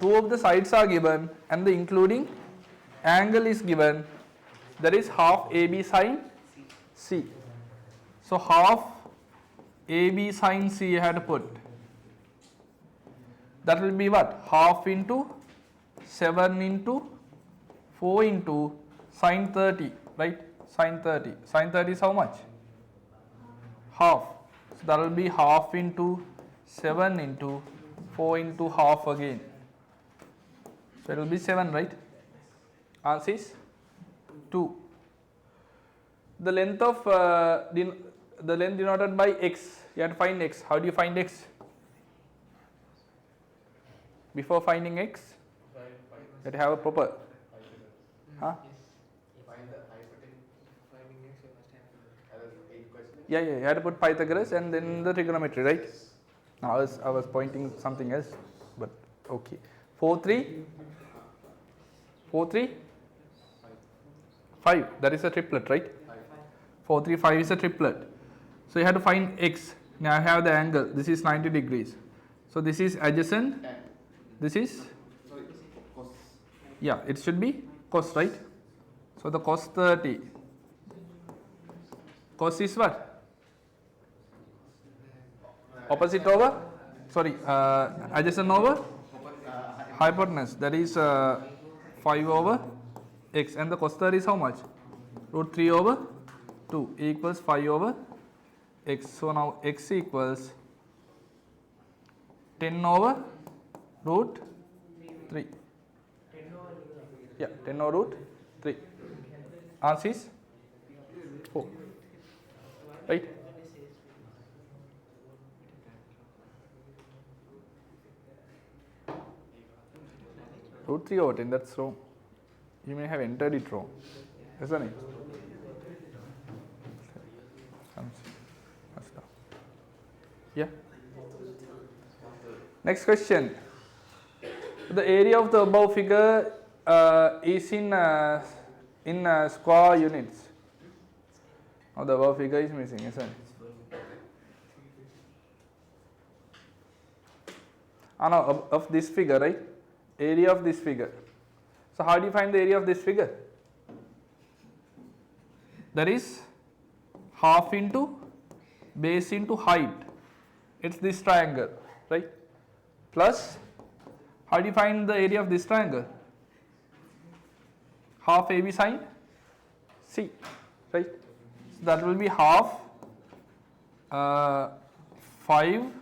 Two of the sides are given and the including angle is given, that is half AB sine C. So half AB sine C you have to put. That will be what? Half into 7 into 4 into sine 30, right? Sine 30. Sine 30 is how much? Half. So that will be half into 7 into 4 into half again. So it will be 7, right? Answer is 2. The length of the length denoted by x, you have to find x. How do you find x? Before finding x, you have to have a proper. Huh? Find the hypotenuse. Finding x, you must have 8 questions. Yeah, you had to put Pythagoras and then the trigonometry, right? Now I was pointing something else, but okay. 4 3 4 3 5. That is a triplet, right? 4 3 5 is a triplet. So you have to find x. Now I have the angle. This is 90 degrees. So this is adjacent. This is, yeah, it should be cos, right? So the cos 30. Cos is what? Opposite over, sorry, adjacent over hypotenuse, that is 5 over x, and the cos 30 is how much? Root 3 over 2 equals 5 over x. So now x equals 10 over root 3. Yeah, 10 over root 3. Answer is 4. Right? Root 3 over 10, that's wrong. You may have entered it wrong, isn't it? Yeah. Next question. The area of the above figure is in square units. Now the above figure is missing, isn't it? No, of this figure, right? Area of this figure. So how do you find the area of this figure? That is half into base into height. It's this triangle, right? Plus, how do you find the area of this triangle? Half AB sine C, right? So that will be half 5,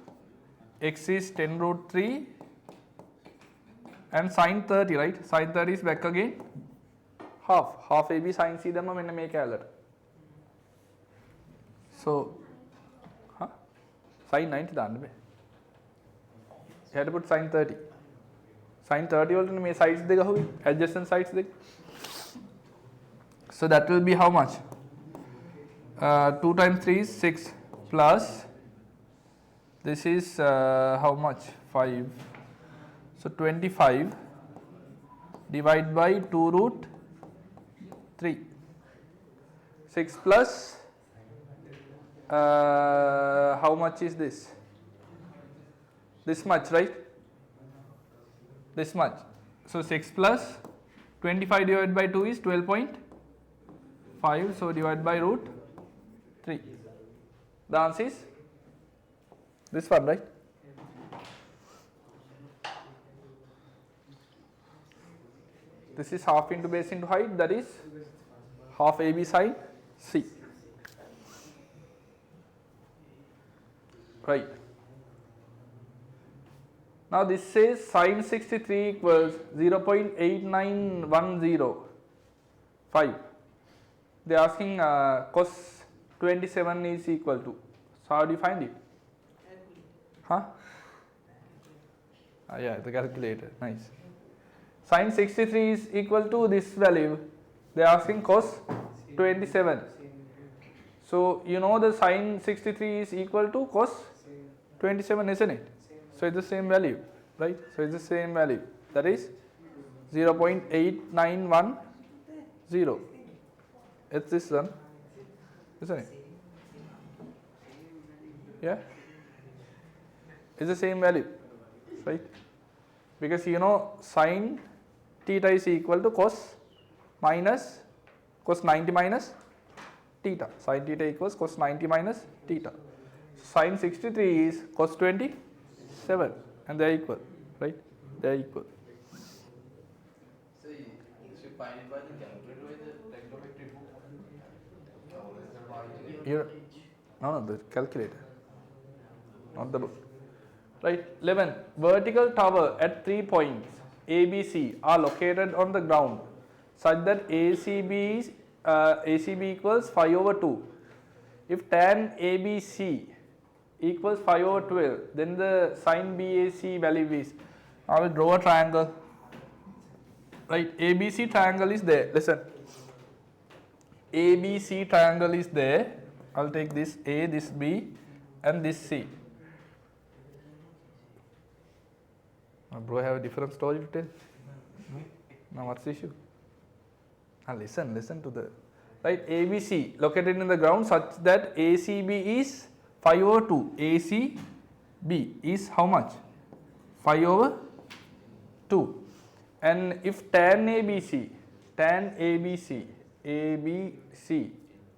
x is 10 root 3 and sine 30, right? Sine 30 is back again half AB sine C dama menna මේ කැලලට. So sine 90 දාන්න බෑ. You have to put sine 30. Sine 30 වලට මේ sides දෙක අහුවේ, adjacent sides දෙක. So that will be how much? 2 times 3 is 6 plus this is how much? 5. So 25 divided by 2 root 3. 6 plus how much is this? This much, right? This much. So 6 plus 25 divided by 2 is 12.5. So divided by root 3. The answer is this one, right? This is half into base into height, that is half AB sine C. Right. Now this says sine 63 equals 0.89105. They are asking cos 27 is equal to. So how do you find it? Huh? Yeah, the calculator. Nice. Sine 63 is equal to this value. They are asking cos 27. So you know the sine 63 is equal to cos 27, isn't it? So it's the same value, right? So it's the same value. That is 0.8910. It's this one, isn't it? Yeah? It's the same value, right? Because you know sine theta is equal to cos 90 minus theta. Sine theta equals cos 90 minus theta. Sine 63 is cos 27 and they are equal, right? They are equal. So you should find it by the calculator with the trigonometry book. No, the calculator, not the book. Right. 11. Vertical tower at 3 points ABC are located on the ground such that ACB equals 5 over 2. If tan ABC equals 5 over 12, then the sine BAC value is. I will draw a triangle. Right. ABC triangle is there. Listen. ABC triangle is there. I'll take this A, this B, and this C. Bro, I have a different story to tell. Now what's the issue? Listen to the right. ABC located in the ground such that ACB is 5 over 2. ACB is how much? 5 over 2. And if tan ABC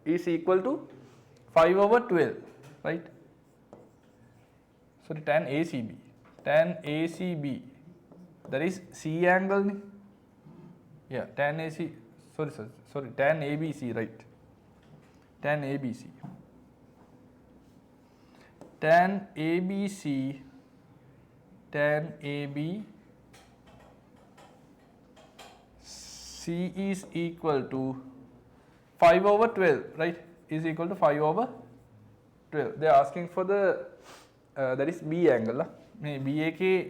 is equal to 5 over 12, right? So tan ACB, that is C angle. Yeah, tan AC. Sorry, tan ABC, right? Tan ABC. Tan ABC, tan AB C is equal to 5 over 12, right? Is equal to 5 over 12. They are asking for the that is B angle. BAK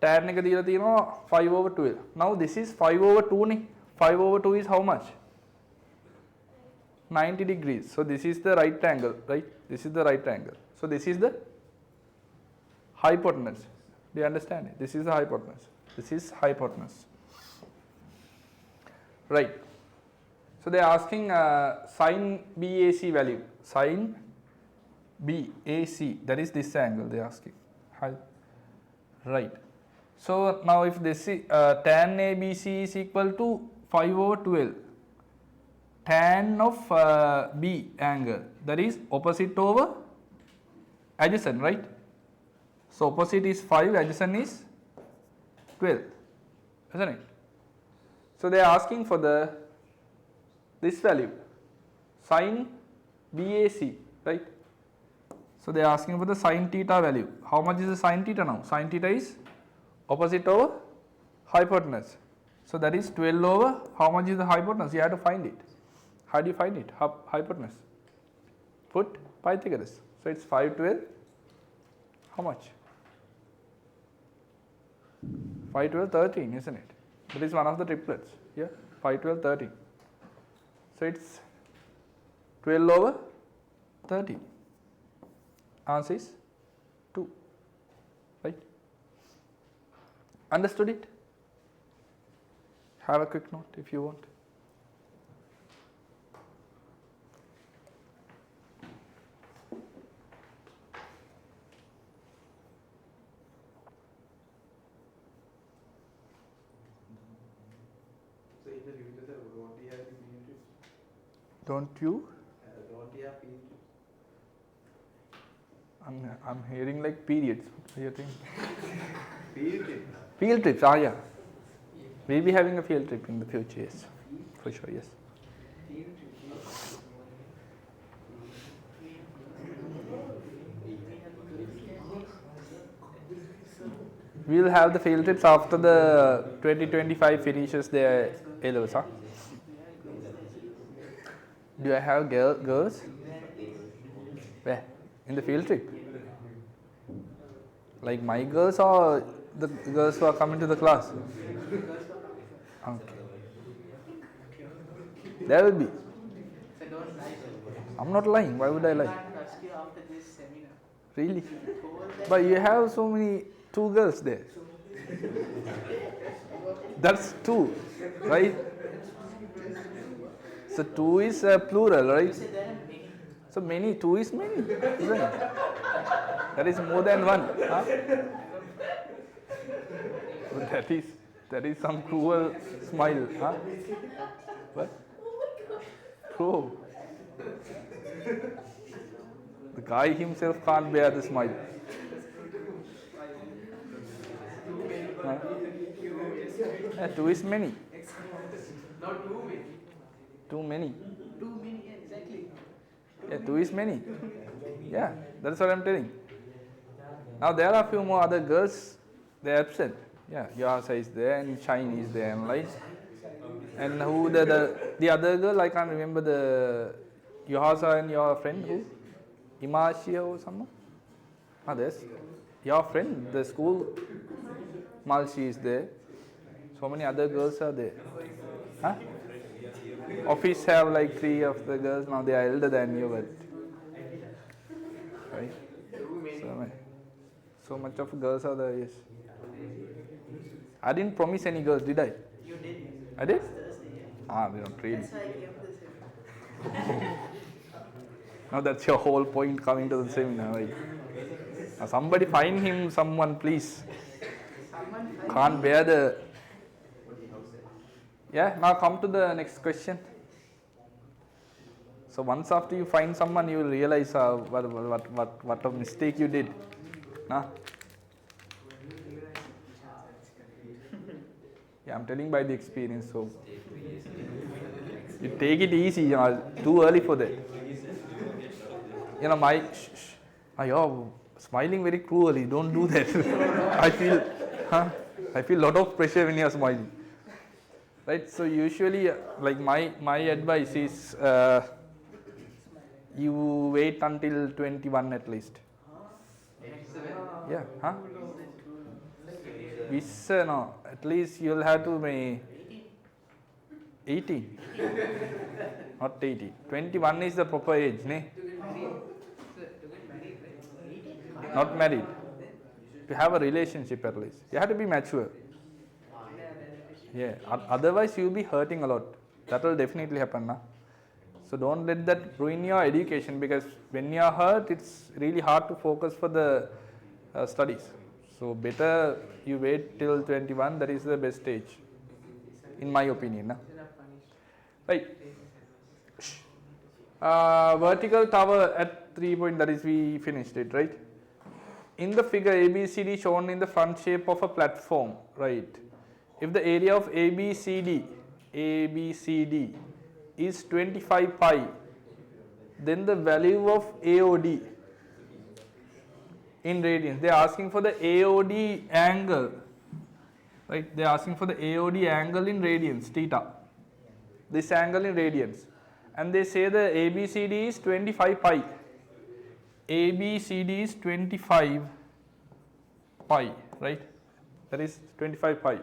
tan එක දීලා තියෙනවා 5 over 12. Now this is 5 over 2 නේ. 5 over 2 is how much? 90 degrees. So this is the right angle, right? This is the right angle. So this is the hypotenuse. Do you understand it? This is the hypotenuse. This is hypotenuse. Right. So they are asking sine BAC value. Sine BAC, that is this angle they are asking. Right. So now if this is tan ABC is equal to 5 over 12, tan of B angle, that is opposite over adjacent, right? So opposite is 5, adjacent is 12, isn't it? So they are asking for this value, sine BAC, right? So they are asking for the sine theta value. How much is the sine theta now? Sine theta is opposite over hypotenuse. So that is 12 over, how much is the hypotenuse? You have to find it. How do you find it? Hypotenuse. Put Pythagoras. So it's 5, 12. How much? 5, 12, 13, isn't it? That is one of the triplets. Yeah, 5, 12, 13. So it's 12 over 13. Answer is 2. Right? Understood it? Have a quick note if you want. So in the future, sir, don't we have the field trips? Don't you? Don't we have field trips? I'm hearing like periods. What do you think? Field trips. Field trips, yeah. We'll be having a field trip in the future, yes. For sure, yes. We will have the field trips after the 2025 finishes their A-levels, huh? Do I have girls? Where? In the field trip? Like my girls or the girls who are coming to the class? Okay. There will be. So don't lie. I'm not lying. Why would I I lie? can't trust you after this seminar. Really? All that But you have so many, 2 girls there. That's 2, right? So 2 is plural, right? say there are many. So many, 2 is many, isn't it? That is more than 1. Huh? So that is some cruel smile. Huh? What? Bro. The guy himself can't bear the smile. Huh? Yeah, 2 is many. Not too many. Too many. Too many, yeah, exactly. Yeah, 2 is many. Yeah, that's what I'm telling. Now there are a few more other girls, they're absent. Yeah, Yohasa is there and Shine is there and Light. And who the other girl, I can't remember the Yohasa and your friend who? Imashia or someone? Ah, there's your friend, the school Malshi is there. So many other girls are there. Huh? Office have like 3 of the girls, now they are elder than you, but right? So much of girls are there, yes. I didn't promise any girls, did I? You did. I did? Thursday, yeah. Ah, they don't really. That's why I came to the seminar. Now that's your whole point coming to the seminar, right? Now somebody find him someone, please. Someone find Can't bear the. Yeah, now come to the next question. So once after you find someone, you will realize what a mistake you did. Nah? Yeah, I'm telling by the experience. So you take it easy. You know, too early for that. You know, you're smiling very cruelly. Don't do that. I feel lot of pressure when you're smiling. Right. So usually, like my advice is, you wait until 21 at least. Yeah. Huh? No. At least you'll have to be 18. Not 18. 21 is the proper age, ne? Not married. To have a relationship at least. You have to be mature. Yeah. Otherwise you'll be hurting a lot. That will definitely happen, na? So don't let that ruin your education, because when you are hurt, it's really hard to focus for the studies. So better you wait till 21. That is the best stage, in my opinion. Na? Right. Vertical tower at 3 point. That is, we finished it, right? In the figure, ABCD shown in the front shape of a platform, right? If the area of ABCD is 25 pi, then the value of AOD in radians. They are asking for the AOD angle, right? They are asking for the AOD angle in radians, theta. This angle in radians, and they say the ABCD is 25 pi. ABCD is 25 pi, right? That is 25 pi.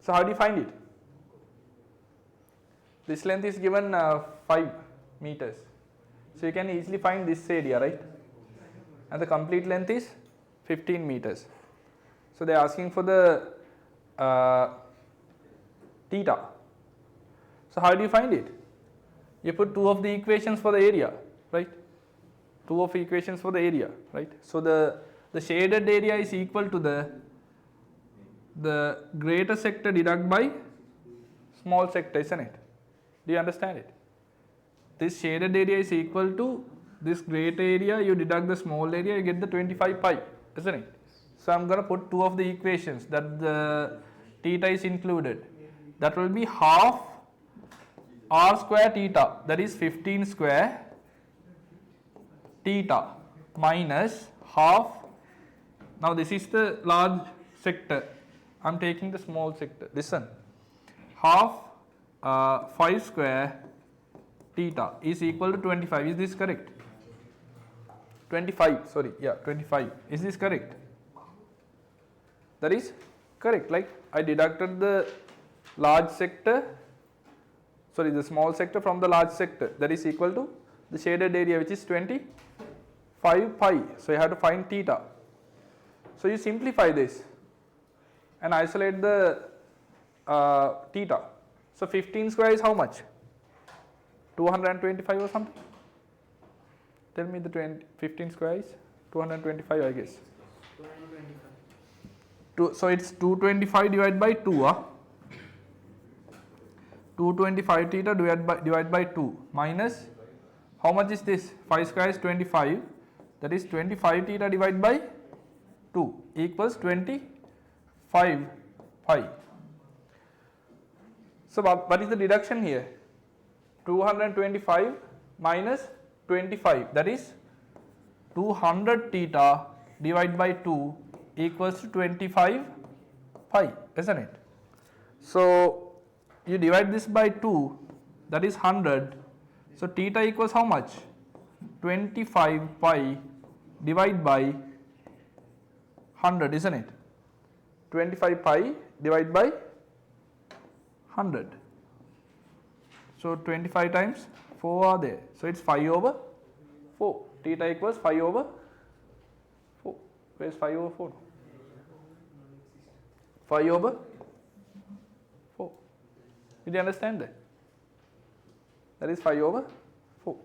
So how do you find it? This length is given 5 meters. So you can easily find this area, right? And the complete length is 15 meters. So they are asking for the theta. So how do you find it? You put 2 of the equations for the area, right? 2 of equations for the area, right? So the shaded area is equal to the greater sector divided by small sector, isn't it? Do you understand it? This shaded area is equal to this greater area, you deduct the small area, you get the 25 pi, isn't it? So I'm going to put 2 of the equations, that the theta is included. That will be half r square theta, that is 15 square theta minus half. Now this is the large sector, I am taking the small sector. Listen, half 5 square theta is equal to 25. Is this correct? 25, sorry, yeah, 25. Is this correct? That is correct. Like I deducted the large sector, sorry, the small sector from the large sector, that is equal to the shaded area, which is 25 pi. So you have to find theta. So you simplify this and isolate the theta. So 15 square is how much? 225 or something? Tell me the 15 square is 225, I guess. 225. So it's 225 divided by 2. 225 theta divided by 2 minus, how much is this? 5 square is 25. That is 25 theta divided by 2 equals 25 pi. So what is the deduction here? 225 minus 25, that is 200 theta divided by 2 equals to 25 pi, isn't it? So you divide this by 2, that is 100. So theta equals how much? 25 pi divided by 100, isn't it? 25 pi divided by 100. So 25 times 4 are there. So it's 5 over 4. Theta equals 5 over 4. Where is 5 over 4? 5 over 4. Did you understand that? That is 5 over 4.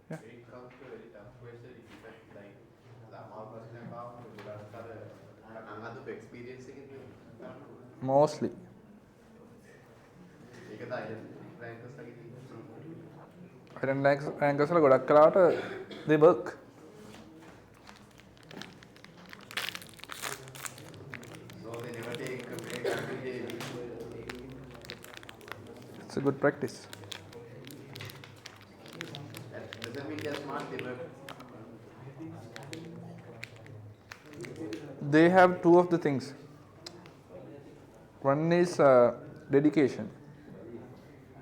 Yeah. When it comes to very tough question, it depends like ළමා ප්‍රශ්න පාවු ගොඩක් අර අනදු experience එකකින් Mostly. ඒක තමයි රැන්කර්ස් ලගේ තියෙන්නේ. Iron rankers වල ගොඩක් කලාවට they work. So they never take a break until they It's a good practice. that doesn't mean they're smart, they work. They have two of the things. One is dedication,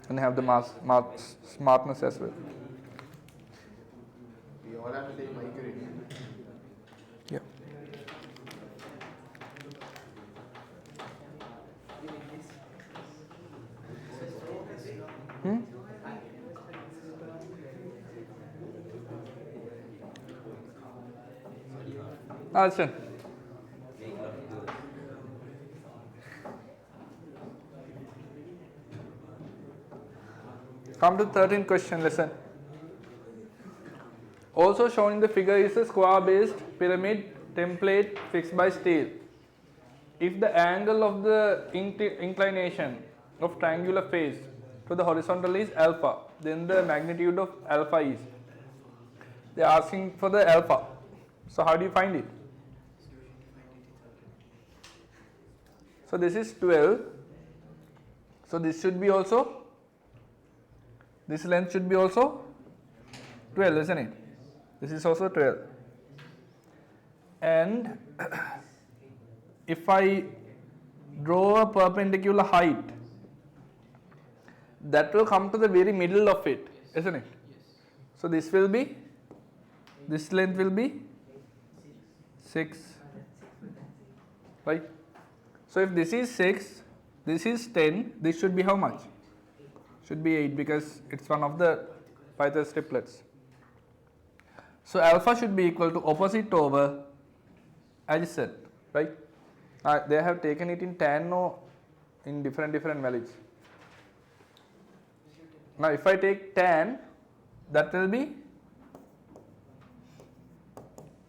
and have the smartness as well. We all have to take Mercury. Yeah. Listen. Come to the 13th question, listen. Also shown in the figure is a square-based pyramid template fixed by steel. If the angle of the inclination of triangular face to the horizontal is alpha, then the magnitude of alpha is. They are asking for the alpha. So how do you find it? So this is 12. So this should be also, this length should be also 12, isn't it? This is also 12. And if I draw a perpendicular height, that will come to the very middle of it, isn't it? So this will be, this length will be 6, right? So if this is 6, this is 10, this should be how much? Should be 8 because it's one of the Pythagoras triplets. So alpha should be equal to opposite over adjacent, right? They have taken it in tan or in different values. Now if I take tan, that will be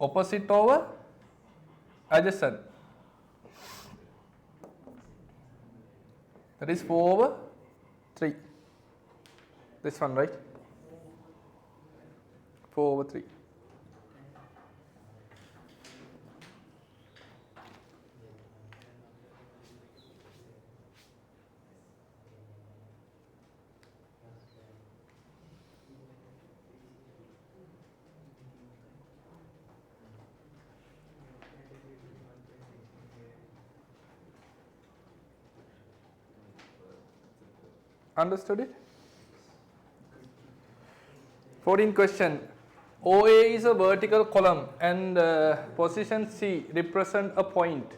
opposite over adjacent. That is 4 over 3. This one, right? 4 over 3. Understood it? 14th question. OA is a vertical column and position C represent a point.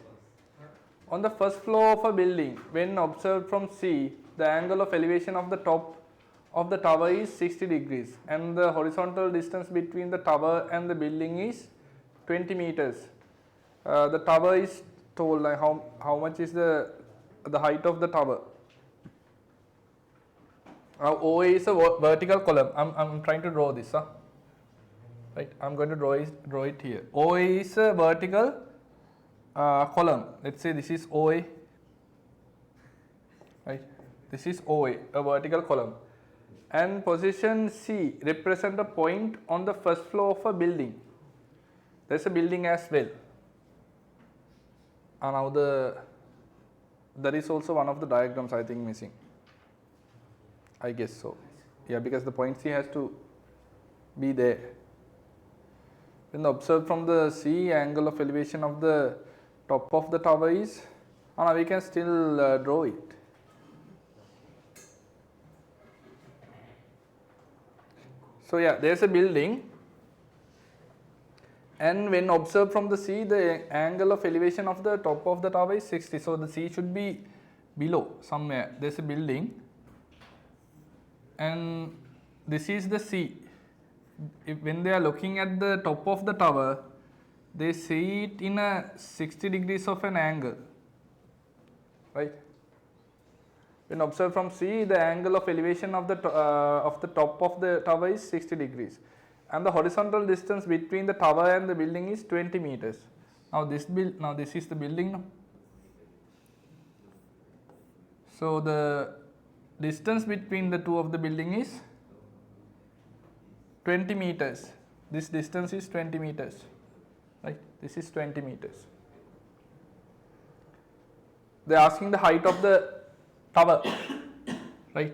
On the first floor of a building, when observed from C, the angle of elevation of the top of the tower is 60 degrees and the horizontal distance between the tower and the building is 20 meters. The tower is told, like how much is the height of the tower? Now OA is a vertical column. I'm trying to draw this, right? I'm going to draw it here. OA is a vertical column. Let's say this is OA, right? This is OA, a vertical column, and position C represent a point on the first floor of a building. There's a building as well. And now there is also one of the diagrams I think missing. I guess so. Yeah, because the point C has to be there. When observed from the C, angle of elevation of the top of the tower is, and we can still draw it. So yeah, there is a building, and when observed from the C, the angle of elevation of the top of the tower is 60. So the C should be below somewhere. There is a building, and this is the C. When they are looking at the top of the tower, they see it in a 60 degrees of an angle, right? When observed from C, the angle of elevation of the top of the tower is 60 degrees, and the horizontal distance between the tower and the building is 20 meters. Now this is the building now. So the distance between the two of the building is 20 meters. This distance is 20 meters, right? This is 20 meters. They are asking the height of the tower, right?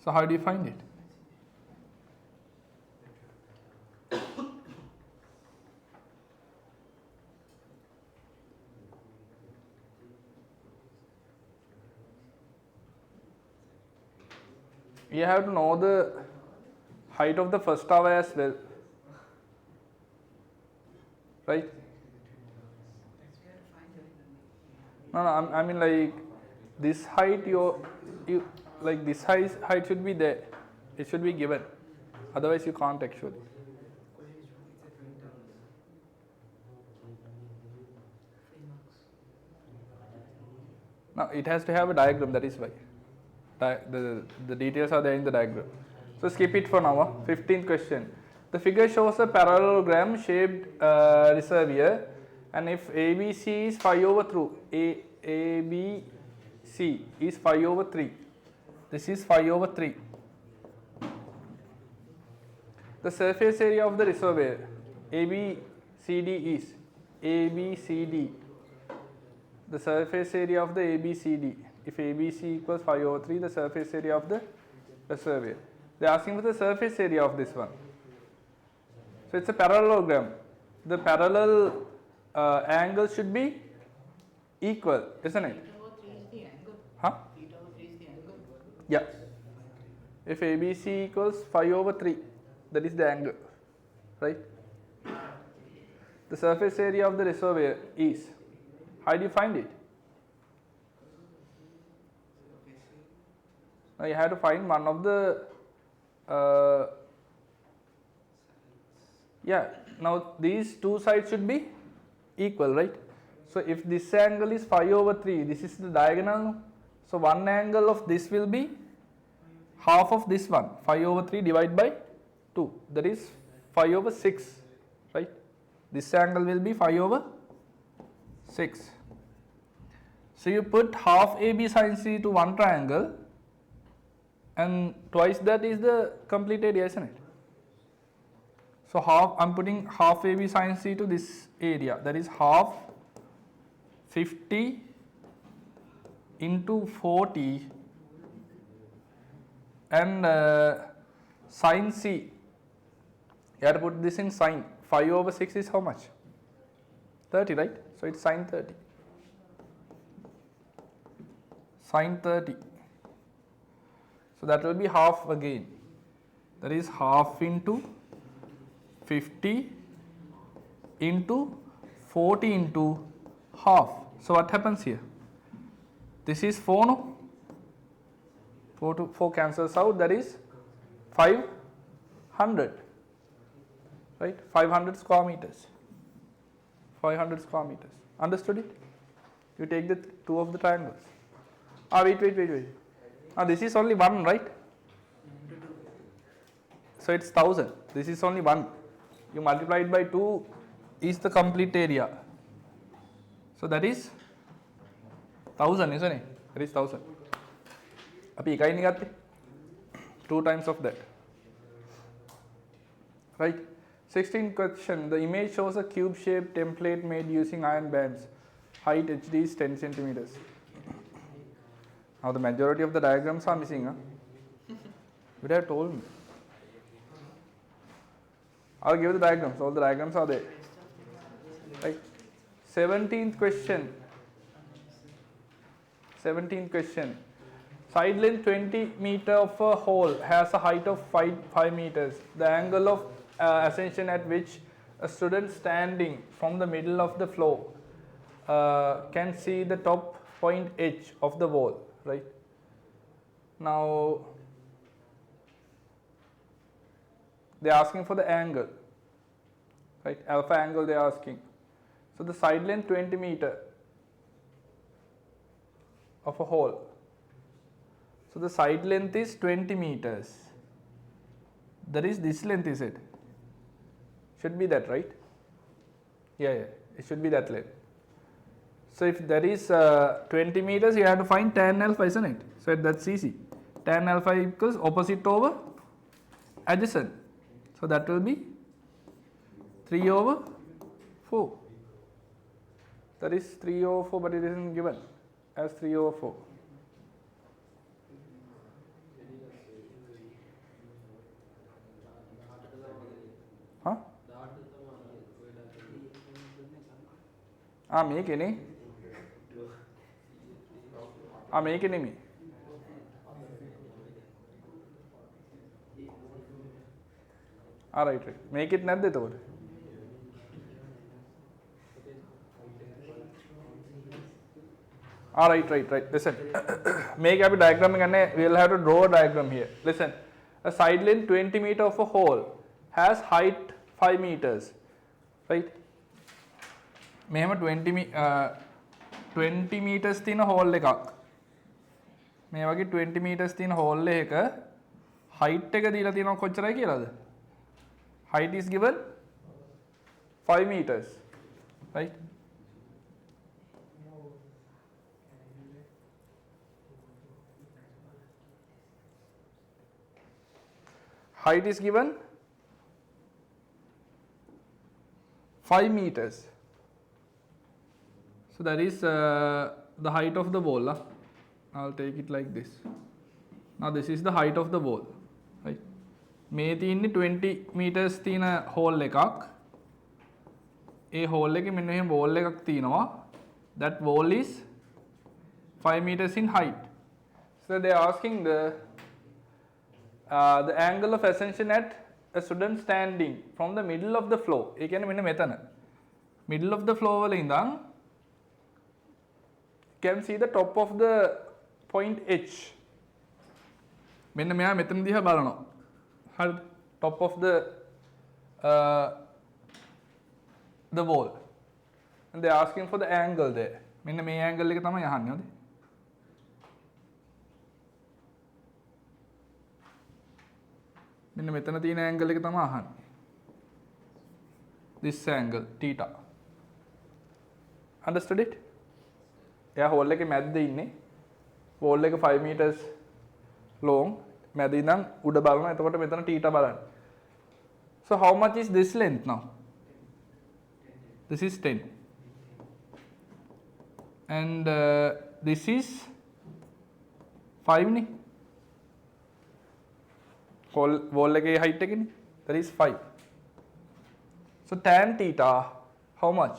So how do you find it? You have to know the height of the first tower as well, right? No, I mean like this height, you like this height should be there. It should be given. Otherwise, you can't actually. Now it has to have a diagram. That is why. The details are there in the diagram. So skip it for now. 15th question. The figure shows a parallelogram shaped reservoir, and if ABC is 5 over 3, ABC is 5 over 3. This is 5 over 3. The surface area of the reservoir ABCD is ABCD. The surface area of the ABCD. If ABC equals 5 over 3, the surface area of the reservoir. They are asking for the surface area of this one. So it's a parallelogram. The parallel angle should be equal, isn't it? Theta over 3 is the angle. Huh? Theta over 3 is the angle. Yeah. If ABC equals 5 over 3, that is the angle, right? The surface area of the reservoir is, how do you find it? Now you have to find one of the, now these two sides should be equal, right? So if this angle is 5 over 3, this is the diagonal. So one angle of this will be half of this one, 5 over 3 divided by 2, that is 5 over 6, right? This angle will be 5 over 6. So you put half AB sin C to one triangle and twice that is the complete area, isn't it? So I'm putting half AB sin C to this area, that is half 50 into 40 and sin C, you have to put this in sin. 5 over 6 is how much? 30, right? So it's sin 30. Sin 30. So that will be half again. That is half into 50 into 40 into half. So what happens here? This is 4, no? 4 cancels out, that is 500, right? 500 square meters. 500 square meters. Understood it? You take the two of the triangles. Wait. This is only one, right? So it's 1000. This is only one. You multiply it by 2 is the complete area. So that is 1000, isn't it? That is 1000. අපි එකයිනේ ගත්තේ. 2 times of that. Right? 16th question. The image shows a cube shaped template made using iron bands. Height HD is 10 centimeters. Now the majority of the diagrams are missing. You would have told me. I'll give the diagrams. All the diagrams are there. Right? 17th question. 17th question. Side length 20 meter of a hole has a height of 5 meters. The angle of ascension at which a student standing from the middle of the floor can see the top point edge of the wall, right? Now they are asking for the angle, right? Alpha angle they are asking. So the side length 20 meter of a hole. So the side length is 20 meters. That is this length, is it? Should be that, right? Yeah, it should be that length. So if there is 20 meters, you have to find tan alpha, isn't it? So that's easy. Tan alpha equals opposite over adjacent. So that will be 3 over 4. That is 3 over 4, but it isn't given as 3 over 4. Huh? මේකනේ. මේකනේ මේ. right. Make it නැද්ද එතකොට? Right. Listen. Make a diagram again. We'll have to draw a diagram here. Listen. A side length 20 meter of a hole has height 5 meters. Right? මෙහෙම 20 meters තියෙන hole එකක්. මේ වගේ 20 meters තියෙන hole එකක height එක දීලා තියෙනවා කොච්චරයි කියලාද? Height is given 5 meters. Right? Height is given 5 meters. So that is the height of the wall. I'll take it like this. Now this is the height of the wall. Right? මේ තියෙන්නේ 20 meters තියෙන hole එකක්. ඒ hole එකේ මෙන්න මෙහෙම wall එකක් තියෙනවා. That wall is 5 meters in height. So they are asking the angle of ascension at a student standing from the middle of the floor. ඒ කියන්නේ මෙන්න මෙතන. Middle of the floor වල ඉඳන් can see the top of the point H. මෙන්න මෙයා මෙතන දිහා බලනවා. හරිද? Top of the wall. And they are asking for the angle there. මෙන්න මේ angle එක තමයි අහන්නේ හරිද? මෙන්න මෙතන තියෙන angle එක තමයි අහන්නේ. This angle theta. Understood it? එයා හෝල් එකේ මැද්දේ ඉන්නේ. wall එක 5 meters long. මැද ඉඳන් උඩ බලනවා. එතකොට මෙතන θ බලන්න. So how much is this length now? This is 10. And this is 5 නේ. wall එකේ height එක නේ. That is 5. So tan theta, how much?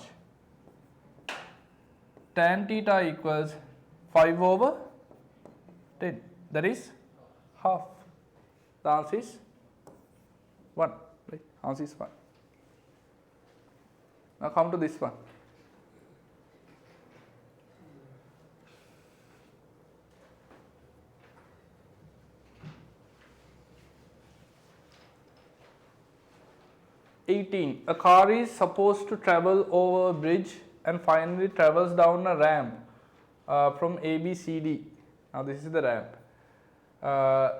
Tan theta equals 5 over 10. That is half. The answer is 1. Right? Answer is 1. Now come to this one. A car is supposed to travel over a bridge and finally travels down a ramp from A, B, C, D. Now this is the ramp.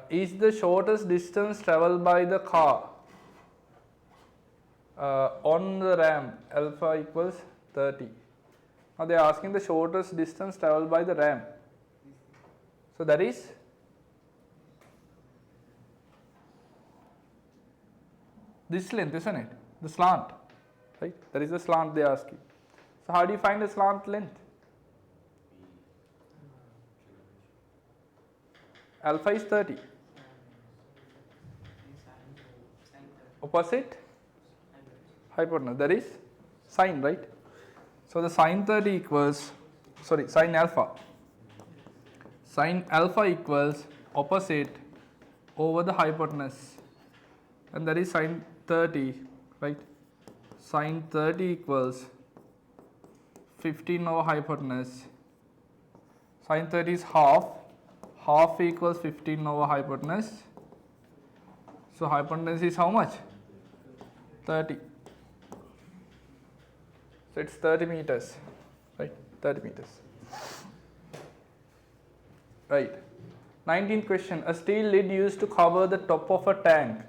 Is the shortest distance traveled by the car on the ramp alpha equals 30. Now they are asking the shortest distance traveled by the ramp. So that is this length, isn't it? The slant, right? That is the slant they are asking. So how do you find the slant length? Alpha is 30. Opposite hypotenuse, that is sine, right? So the sine 30 equals, sorry, sine alpha. Sine alpha equals opposite over the hypotenuse, and that is sine 30, right? Sine 30 equals 15 over hypotenuse. Sine 30 is half. Half equals 15 over hypotenuse. So hypotenuse is how much? 30. So it's 30 meters, right? 30 meters. Right. 19th question. A steel lid used to cover the top of a tank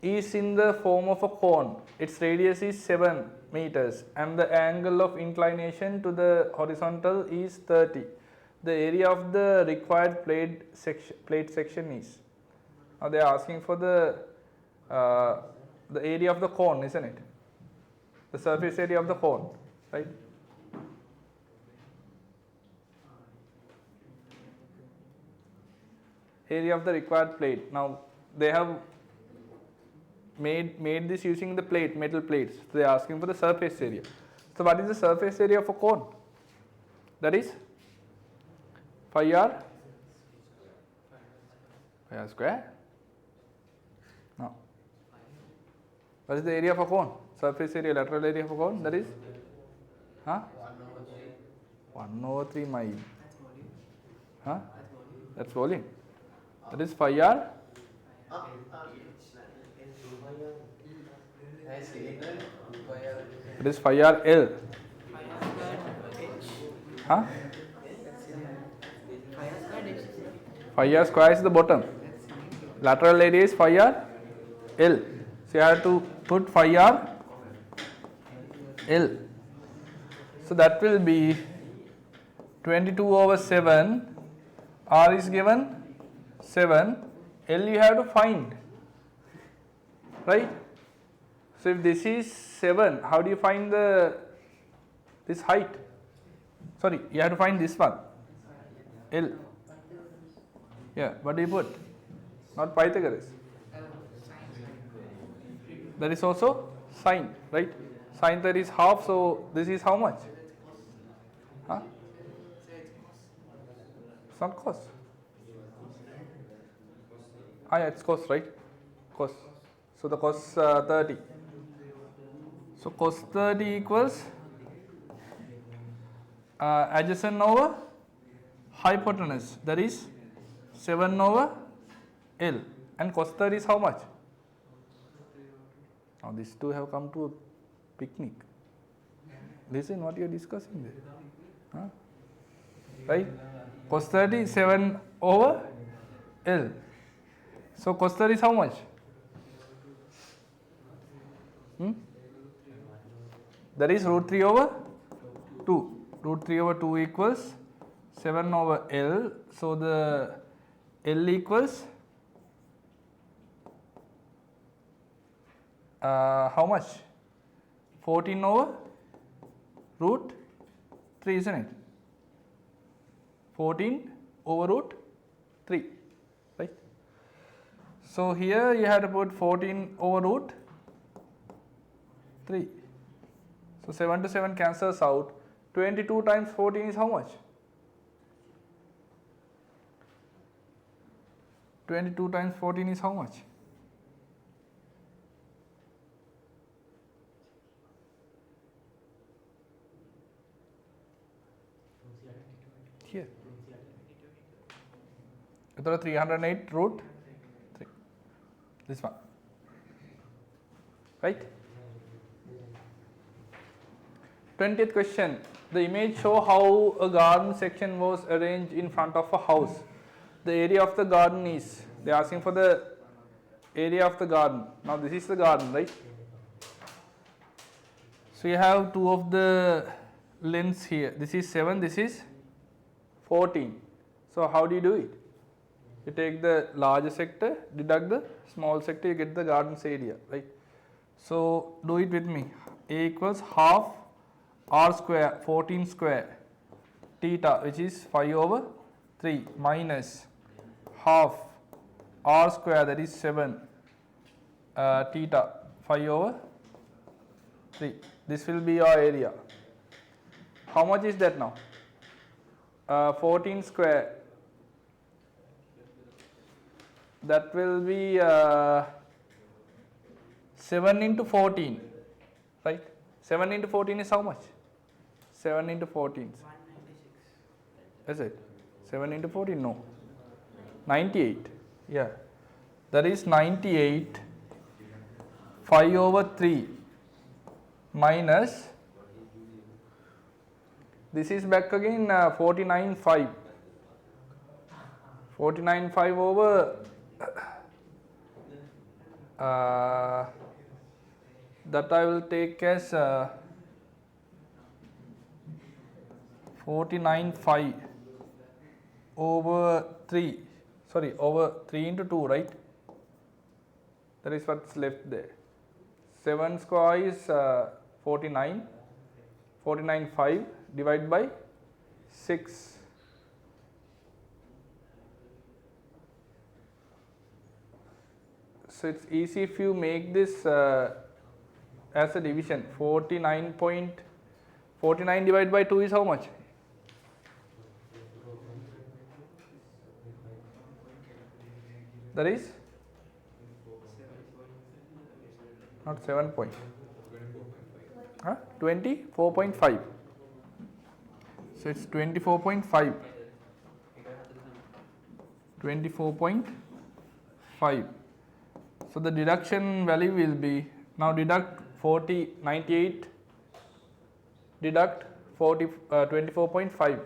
is in the form of a cone. Its radius is 7 meters and the angle of inclination to the horizontal is 30. The area of the required plate section is. Now they are asking for the area of the cone, isn't it? The surface area of the cone, right? Area of the required plate. Now they have made this using the plate, metal plates. So they are asking for the surface area. So what is the surface area of a cone? That is pi r square. No. What is the area of a cone? Surface area, lateral area of a cone. That is 1/3 mile. Huh? That's volume. That is pi r. It is phi r L. Huh? Phi r square is the bottom. Lateral area is phi r L. So you have to put phi r L. So that will be 22 over 7. R is given 7. L you have to find. Right? So if this is 7, how do you find this height? Sorry, you have to find this one. L. Yeah, what do you put? Not Pythagoras. That is also sine, right? Sine 30 is half, so this is how much? Huh? It's not cos. Ah, yeah, it's cos, right? Cos. So the cos 30. So cos 30 equals adjacent over hypotenuse, that is 7 over L, and cos 30 is how much? Now these two have come to a picnic. Listen what you are discussing there. Huh? Right? Cos 30 is 7 over L. So cos 30 is how much? That is √3 over 2. root 3 over 2 equals 7 over L. So the L equals how much? 14 over root 3, isn't it? 14 over root 3, right? So here you have to put 14 over root 3. So 7 to 7 cancels out. 22 times 14 is how much? 22 times 14 is how much? Here. It's 308 root 3. This one. Right? 20th question. The image show how a garden section was arranged in front of a house. The area of the garden is, they are asking for the area of the garden. Now this is the garden, right? So you have two of the lengths here. This is 7, this is 14. So how do you do it? You take the larger sector, deduct the small sector, you get the garden's area, right? So do it with me. A equals half r square 14 square theta, which is 5 over 3, minus half r square, that is 7 theta 5 over 3. This will be your area. How much is that now? 14 square, that will be 7 into 14, right? 7 into 14 is how much? 7 into 14. 196. Is it? 7 into 14? No. 98. Yeah. That is 98. 5 over 3 minus, this is back again 49.5. 49.5 over that I will take as 49.5 over 3, sorry, over 3 into 2, right? That is what's left there. 7 square is 49, 49.5 divided by 6. So it's easy if you make this as a division. 49 divided by 2 is how much? That is not 7 point. 24.5. So it's 24.5. 24.5. So the deduction value will be, now deduct 98, deduct 24.5.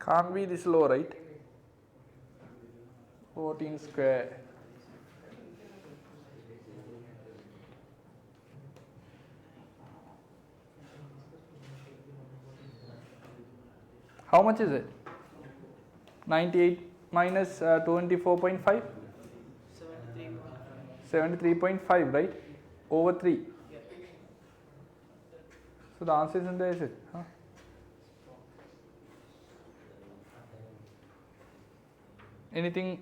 Can't be this low, right? 14 square. How much is it? 98 minus 24.5? 73.5, right? Over 3. Yeah. So the answer is in there, is it? Huh? Anything?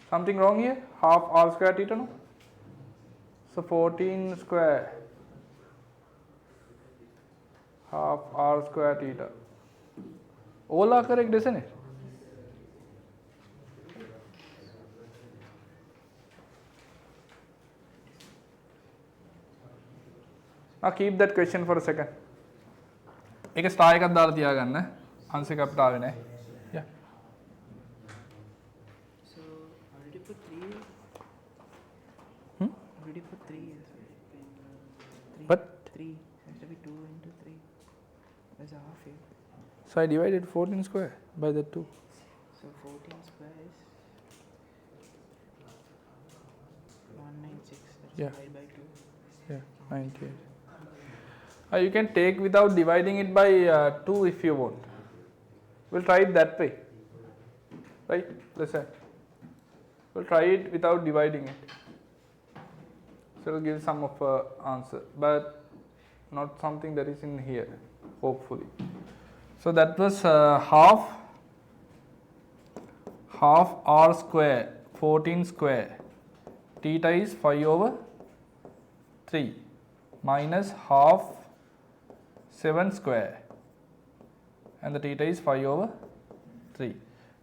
Something wrong here? Half r square theta, no? So 14 square. Half r square theta. All are correct, isn't it? Now keep that question for a second. एक star එකක් දාලා තියාගන්න. Answer එක අපිට ආවේ නැහැ. Yeah. So already put 3. Already put 3. 3. But 3 has to be 2 into 3. There's a half here. so So I divided 14 square by the 2. So 14 square is 196. That's Yeah. 5 by 2. Yeah, 98. You can take without dividing it by 2 if you want. We'll try it that way. Right? Listen. We'll try it without dividing it. So it'll give some of answer, but not something that is in here, hopefully. So that was half r square, 14 square. Theta is 5 over 3 minus half 7 square, and the theta is 5 over 3.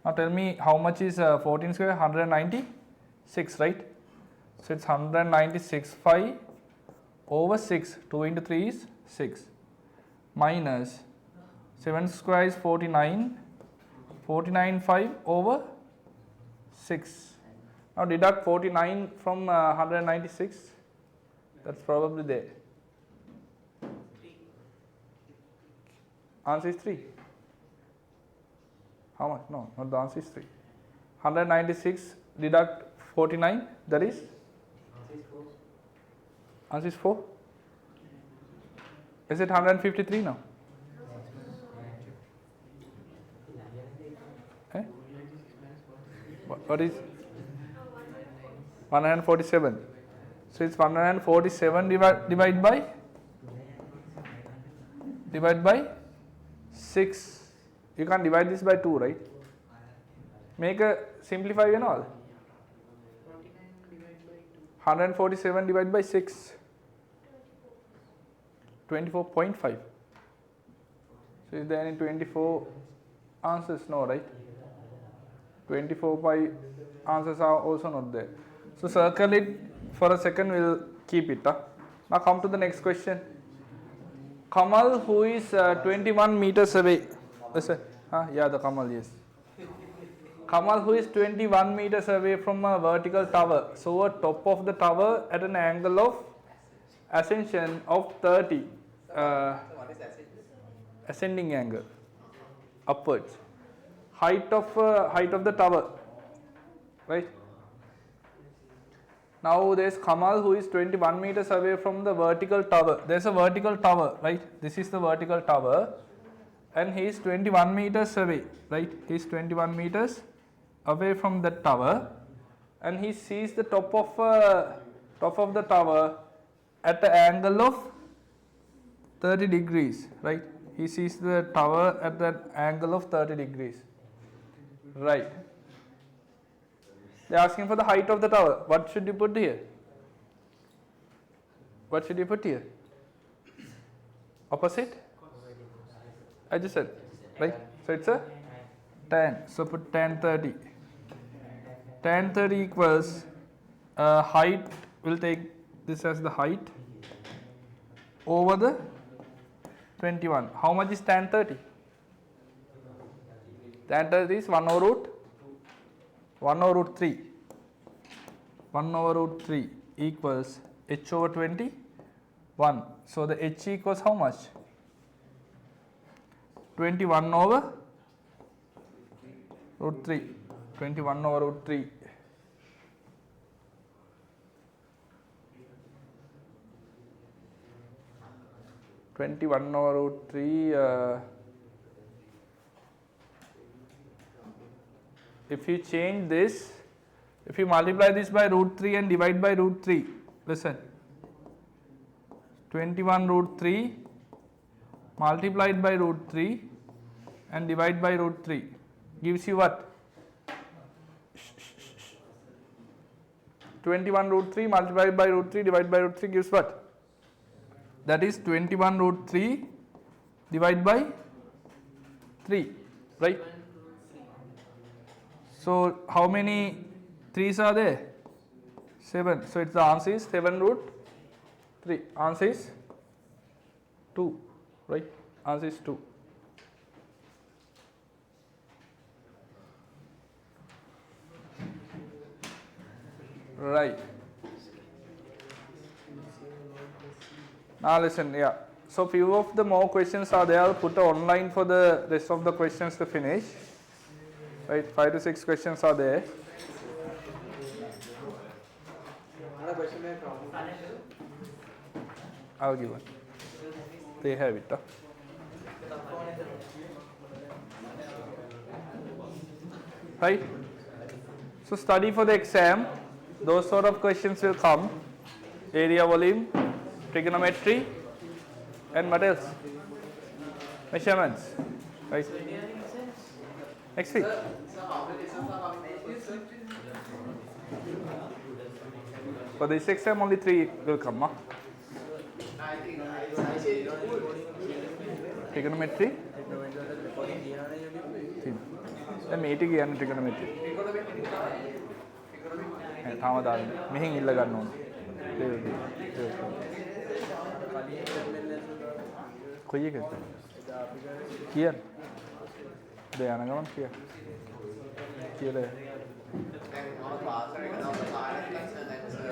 Now tell me how much is 14 square? 196, right? So it's 196 5 over 6. 2 into 3 is 6 minus 7 square is 49. 49 5 over 6. Now deduct 49 from 196. That's probably there. Answer is 3. How much? No, not the answer is 3. 196 deduct 49, that is? Answer is 4. Is it 153 now? Eh? What is 147? So it's 147 divide by 6. You can't divide this by 2, right? Make a simplify and all. 147 divided by 6. 24.5. So is there any 24 answers? No, right? 24 by answers are also not there. So circle it for a second, we'll keep it. Now come to the next question. Kamal, who is 21 meters away. Listen. Yeah, the Kamal, yes. Kamal, who is 21 meters away from a vertical tower, so a top of the tower at an angle of ascension of 30. What is ascension? Ascending angle, upwards. Height of the tower, right? Now there's Kamal, who is 21 meters away from the vertical tower. There's a vertical tower, right? This is the vertical tower, and he is 21 meters away, right? He is 21 meters away from that tower, and he sees the top of the tower at the angle of 30 degrees, right? He sees the tower at that angle of 30 degrees, right? They are asking for the height of the tower. What should you put here? What should you put here? Opposite? I just said, right? So it's a tan. So put tan 30. Tan 30 equals height. We'll take this as the height over the 21. How much is tan 30? Tan 30 is 1 over root 3. 1 over root 3 equals h over 21. So the h equals how much? 21 over root 3. 21 over root 3. Over root 3. If you change this, if you multiply this by root 3 and divide by root 3, listen, 21 root 3 multiplied by root 3 and divide by root 3 gives you what? 21 root 3 multiplied by root 3 divided by root 3 gives what? That is 21 root 3 divided by 3, right? So how many 3's are there? 7. So it's the answer is 7 root 3. Answer is 2, right? Answer is 2. Right. Now listen, yeah. So few of the more questions are there. I'll put online for the rest of the questions to finish. Right, 5 to 6 questions are there. I'll give one. They have it. Huh? Right? So study for the exam. Those sort of questions will come. Area volume, trigonometry, and what else? Measurements. Right? Next week. For this exam, only 3 will come. Huh? Trigonometry. දැන් මේ ටික යන trigonometry. තාම දාන්න. මෙහෙන් ඉල්ල ගන්න ඕන. කොයි එකද? කියන්න. දැන් යන ගමන් කියන්න. කියලා. දැන් මම පාස් එක දවස් කාලයක් ඉස්සර දැන් sir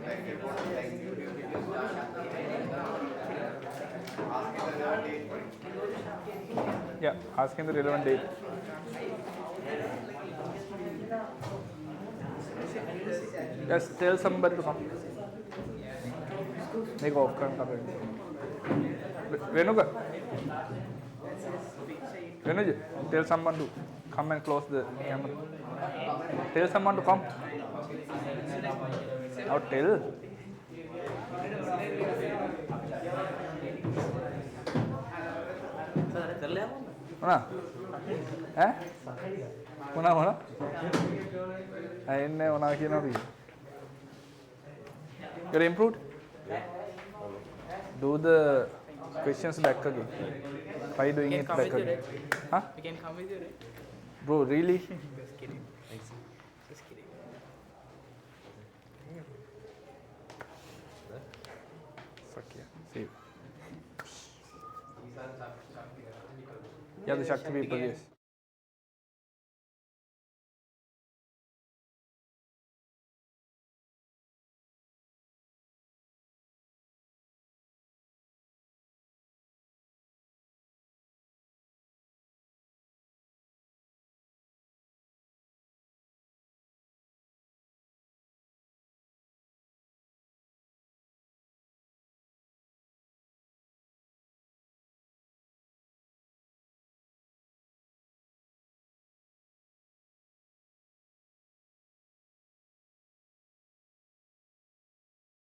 thank you for thank you Yeah, asking the relevant date. Yes, tell somebody to come. Make off camera. Venuga. Venuja, tell someone to come and close the camera. Tell someone to come. Now tell. Mana? Mana mana? Ini mana kira nabi? You're improved? Do the questions back again. Why doing it back again? Huh? We can come with you, right? Bro, really? Just kidding. Just kidding. Fuck yeah. See you. Yeah, the Shakti people, yes.